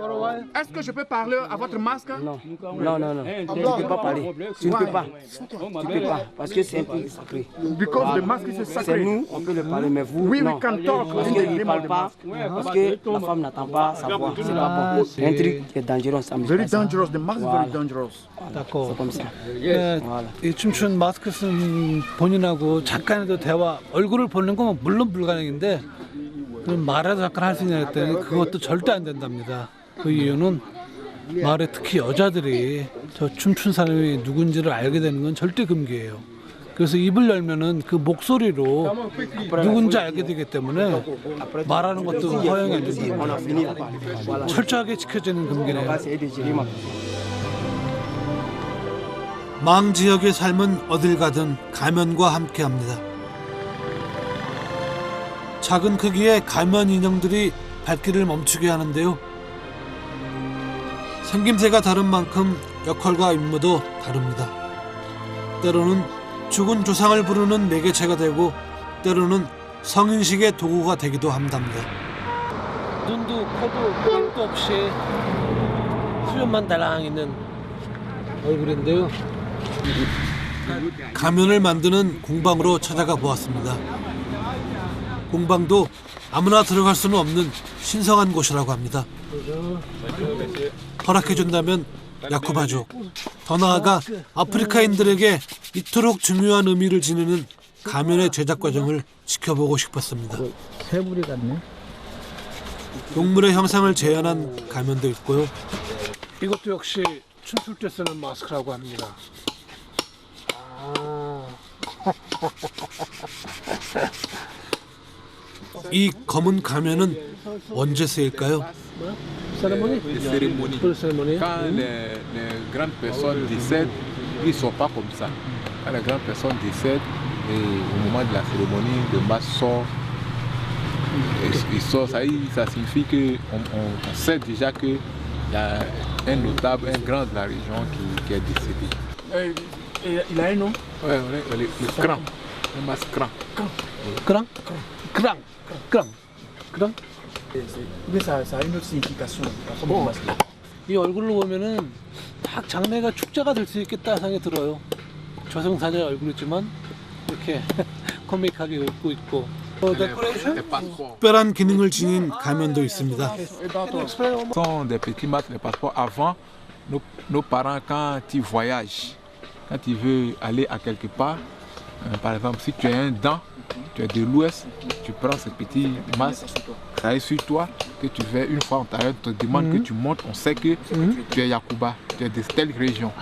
Est-ce que je peux parler à votre masque? Non. Non, non, non. Tu ne peux pas parler. Tu ne peux pas. Tu ne peux pas. Parce que c'est un peu sacré. Because the mask is sacred. C'est nous, on peut le parler, mais vous, oui, non. We can talk. Parce qu'il ne parle pas. Parce que la femme n'attend pas sa voix. C'est pas bon. C'est un truc qui est dangereux. Very dangerous. The mask is very dangerous. C'est comme ça. 이 춤춘 마스크 쓴 본인하고 잠깐이라도 대화, 얼굴을 보는 건 물론 불가능인데 그럼 말이라도 잠깐 할 수 있냐 했더니 그것도 절대 안 된답니다. 그 이유는 마을에 특히 여자들이 저 춤춘 사람이 누군지를 알게 되는 건 절대 금기예요. 그래서 입을 열면은 그 목소리로 누군지 알게 되기 때문에 말하는 것도 허용이 안 된답니다. 철저하게 지켜지는 금기네요. 망 지역의 삶은 어딜 가든 가면과 함께합니다. 작은 크기의 가면 인형들이 발길을 멈추게 하는데요. 생김새가 다른 만큼 역할과 임무도 다릅니다. 때로는 죽은 조상을 부르는 매개체가 되고 때로는 성인식의 도구가 되기도 한답니다. 눈도 코도 입도 없이 수염만 달랑 있는 얼굴인데요. 가면을 만드는 공방으로 찾아가 보았습니다. 공방도 아무나 들어갈 수는 없는 신성한 곳이라고 합니다. 허락해준다면 야쿠바족, 더 나아가 아프리카인들에게 이토록 중요한 의미를 지니는 가면의 제작 과정을 지켜보고 싶었습니다. 새부리 같네. 동물의 형상을 재현한 가면도 있고요. 이것도 역시 춤출 때 쓰는 마스크라고 합니다. 이 검은 가면은 언제 쓰일까요? Les cérémonies. Quand les grandes personnes décèdent, ils ne sont pas comme ça. Quand les grandes personnes décèdent, et au moment de la cérémonie, le masque sort. Il sort, ça signifie qu'on sait déjà qu'il y a un notable, un grand de la région qui est décédé. Il a un nom? Oui, le cran. Le masque cran. Cran? Cran. Cran. Cran? Mais ça a une autre signification. 이 얼굴로 보면은 딱 장래가 축제가 될 수 있겠다 생각이 들어요. 저승사자의 얼굴이지만 이렇게 코믹하게 웃고 있고. 특별한 기능을 지닌 가면도 있습니다. Ce sont des petits masques, les passeports. Avant, nos parents, quand ils voyagent, quand ils veulent aller à quelque part, par exemple, si tu as un dent, tu es de l'Ouest, tu prends ce petit masque, ça est sur toi, que tu fais une fois en taille, on te demande que tu montes, on sait que tu es Yakuba, tu es de telle région.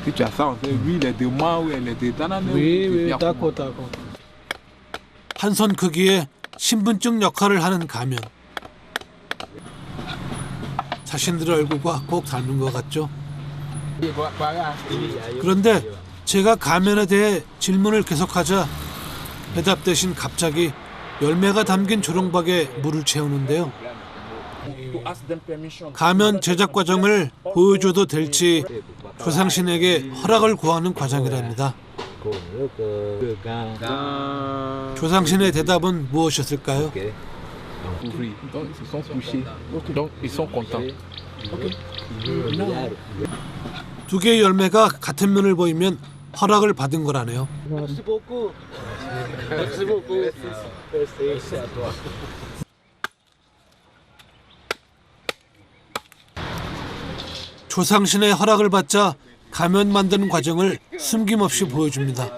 Si tu as ça, on sait, lui, il est de Mao, elle est de Danane. Oui, d'accord, d'accord. 한 손 크기의 신분증 역할을 하는 가면. 자신들의 얼굴과 꼭 닮은 것 같죠? 그런데 제가 가면에 대해 질문을 계속하자 대답 대신 갑자기 열매가 담긴 조롱박에 물을 채우는데요. 가면 제작 과정을 보여줘도 될지 조상신에게 허락을 구하는 과정이랍니다. 조상신의 대답은 무엇이었을까요? 두 개의 열매가 같은 면을 보이면 허락을 받은 거라네요. 조상신의 허락을 받자 가면 만드는 과정을 숨김없이 보여줍니다.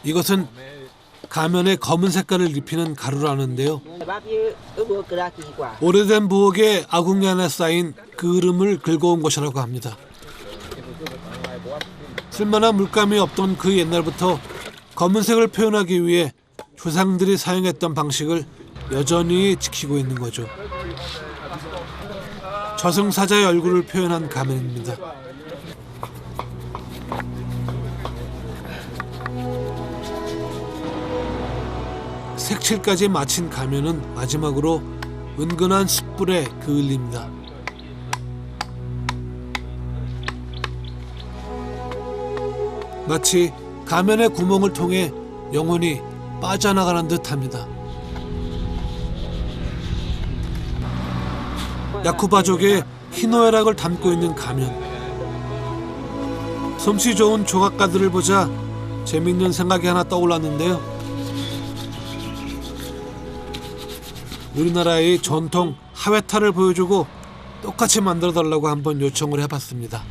이것은 가면에 검은 색깔을 입히는 가루라는데요. 오래된 부엌에 아궁이 안에 쌓인 그을음을 긁어온 것이라고 합니다. 쓸만한 물감이 없던 그 옛날부터 검은색을 표현하기 위해 조상들이 사용했던 방식을 여전히 지키고 있는 거죠. 저승사자의 얼굴을 표현한 가면입니다. 색칠까지 마친 가면은 마지막으로 은근한 숯불에 그을립니다. 마치 가면의 구멍을 통해 영혼이 빠져나가는 듯합니다. 야쿠바족의 희노애락을 담고 있는 가면. 솜씨 좋은 조각가들을 보자 재밌는 생각이 하나 떠올랐는데요. 우리나라의 전통 하회탈을 보여주고 똑같이 만들어달라고 한번 요청을 해봤습니다.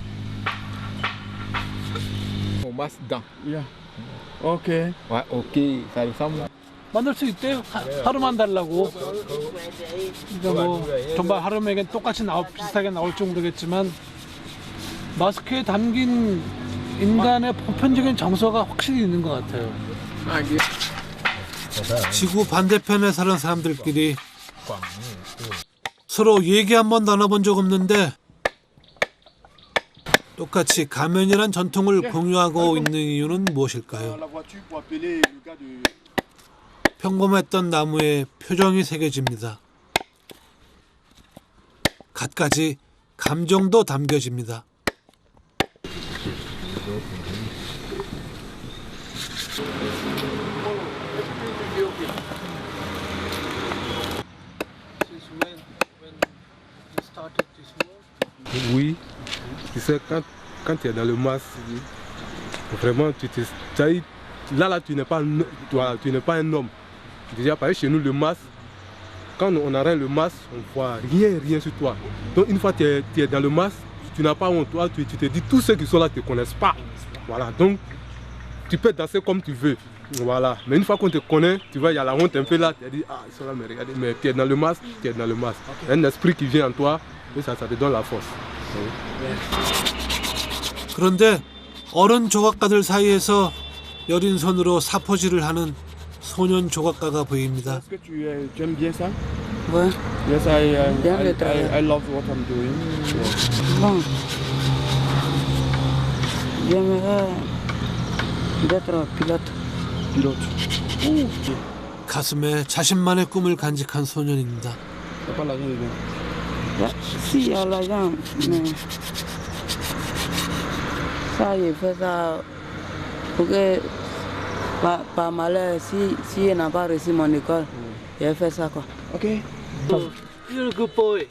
Ok. Ouais, ok, ça ressemble. 만들 수 있대요. 하루만 달라고. 그러니까 뭐 정말 하루면 똑같이 비슷하게 나올지 모르겠지만 마스크에 담긴 인간의 보편적인 정서가 확실히 있는 것 같아요. 지구 반대편에 사는 사람들끼리 서로 얘기 한 번 나눠본 적 없는데 똑같이 가면이란 전통을 공유하고 있는 이유는 무엇일까요? 평범했던 나무에 표정이 새겨집니다. 갖가지 감정도 담겨집니다. Oui, tu sais, quand tu es dans le mas, vraiment, là, tu n'es pas un homme. Déjà, par exemple, chez nous, le mas, quand on arrête le mas, on ne voit rien sur toi. Donc, une fois que tu es dans le mas, tu n'as pas honte. Toi, tu te dis, tous ceux qui sont là ne te connaissent pas. Voilà, donc, tu peux danser comme tu veux. Voilà, mais une fois qu'on te connaît, tu vois, il y a la honte un peu là, tu te dis, ah, ils sont là, mais regardez, mais tu es dans le mas, tu es dans le mas. Il y a un esprit qui vient en toi, et ça te donne la force. 그런데 어른 조각가들 사이에서 여린 손으로 사포질을 하는 소년 조각가가 보입니다. Est-ce que tu aimes bien ça? Ouais. Yes, I love what I'm doing. Bon. J'aimerais d'être pilote. 가슴에 자신만의 꿈을 간직한 소년입니다. Si, il y a l'argent, mais ça, il fait ça pour que, par malheur, si il n'a pas réussi mon école, il fait ça, quoi. Ok. You're a good boy.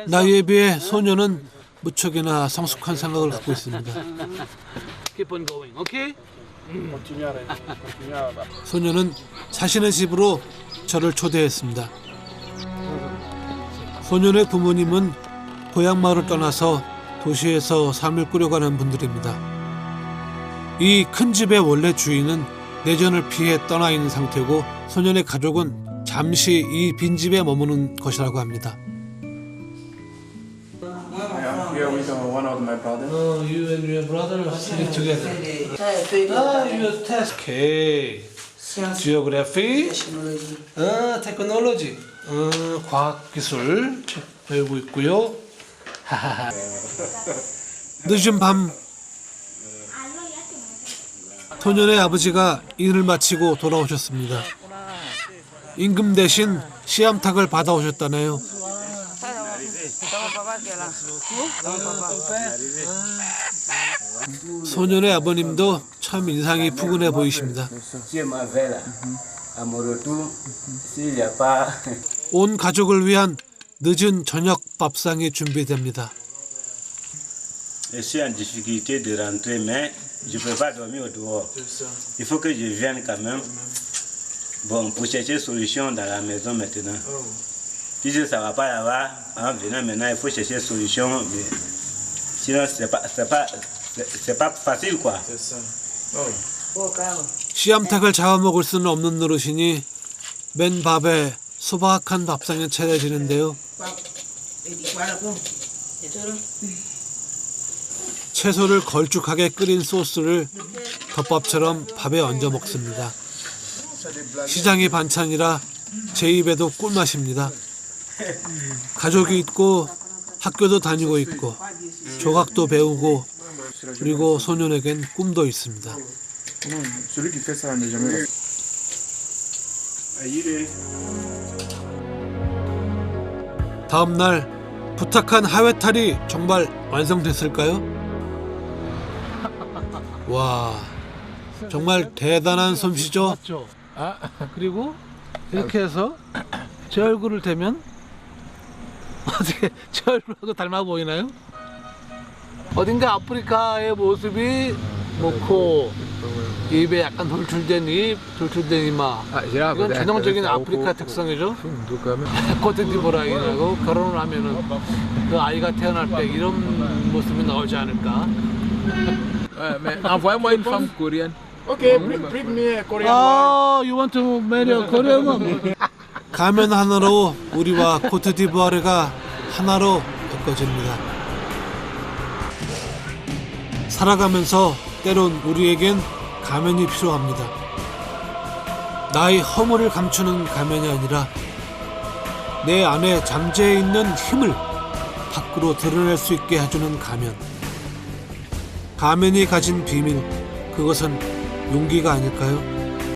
나이에 비해 소년은 무척이나 성숙한 생각을 갖고 있습니다. Keep on going, okay? 소년은 자신의 집으로 저를 초대했습니다. 소년의 부모님은 고향 마을을 떠나서 도시에서 삶을 꾸려가는 분들입니다. 이 큰 집의 원래 주인은 내전을 피해 떠나 있는 상태고 소년의 가족은 잠시 이 빈집에 머무는 것이라고 합니다. Here with one of my brothers. Oh, you and your brother live together. You test. Okay. Geography. Technology. 과학 기술 배우고 있고요. 늦은 밤 소년의 아버지가 일을 마치고 돌아오셨습니다. 임금 대신 씨암탉을 받아오셨다네요. 소년의 아버님도 참 인상이 푸근해 보이십니다. 온 가족을 위한 늦은 저녁 밥상이 준비됩니다. Je suis en difficulté de rentrer, mais je ne peux pas dormir au dehors. Il faut que je vienne quand même. Bon, pour chercher solution dans la maison maintenant. Puisque ça ne va pas là-bas, en venant maintenant, il faut chercher solution. Mais sinon, c'est pas facile, quoi. 씨암탉을 잡아먹을 수는 없는 노릇이니 맨 밥에 소박한 밥상이 차려지는데요. 채소를 걸쭉하게 끓인 소스를 덮밥처럼 밥에 얹어 먹습니다. 시장이 반찬이라 제 입에도 꿀맛입니다. 가족이 있고 학교도 다니고 있고 조각도 배우고 그리고 소년에겐 꿈도 있습니다. 다음 날 부탁한 하회탈이 정말 완성됐을까요? 와, 정말 대단한 솜씨죠. 그리고 이렇게 해서 제 얼굴을 대면 어떻게 제 얼굴하고 닮아 보이나요? 어딘가 아프리카의 모습이 코, 입에 약간 돌출된 입, 돌출된 이마. 이건 전형적인 아프리카 특성이죠. 코트디부아인하고 결혼을 하면은 그 아이가 태어날 때 이런 모습이 나오지 않을까. Mais envoyez-moi une femme coréenne. Okay, bring me a Korean Oh, you want to marry a Korean woman? 가면 하나로 우리와 코트디부아르가 하나로 엮어집니다. 살아가면서 때론 우리에겐 가면이 필요합니다. 나의 허물을 감추는 가면이 아니라 내 안에 잠재해 있는 힘을 밖으로 드러낼 수 있게 해주는 가면. 가면이 가진 비밀, 그것은 용기가 아닐까요?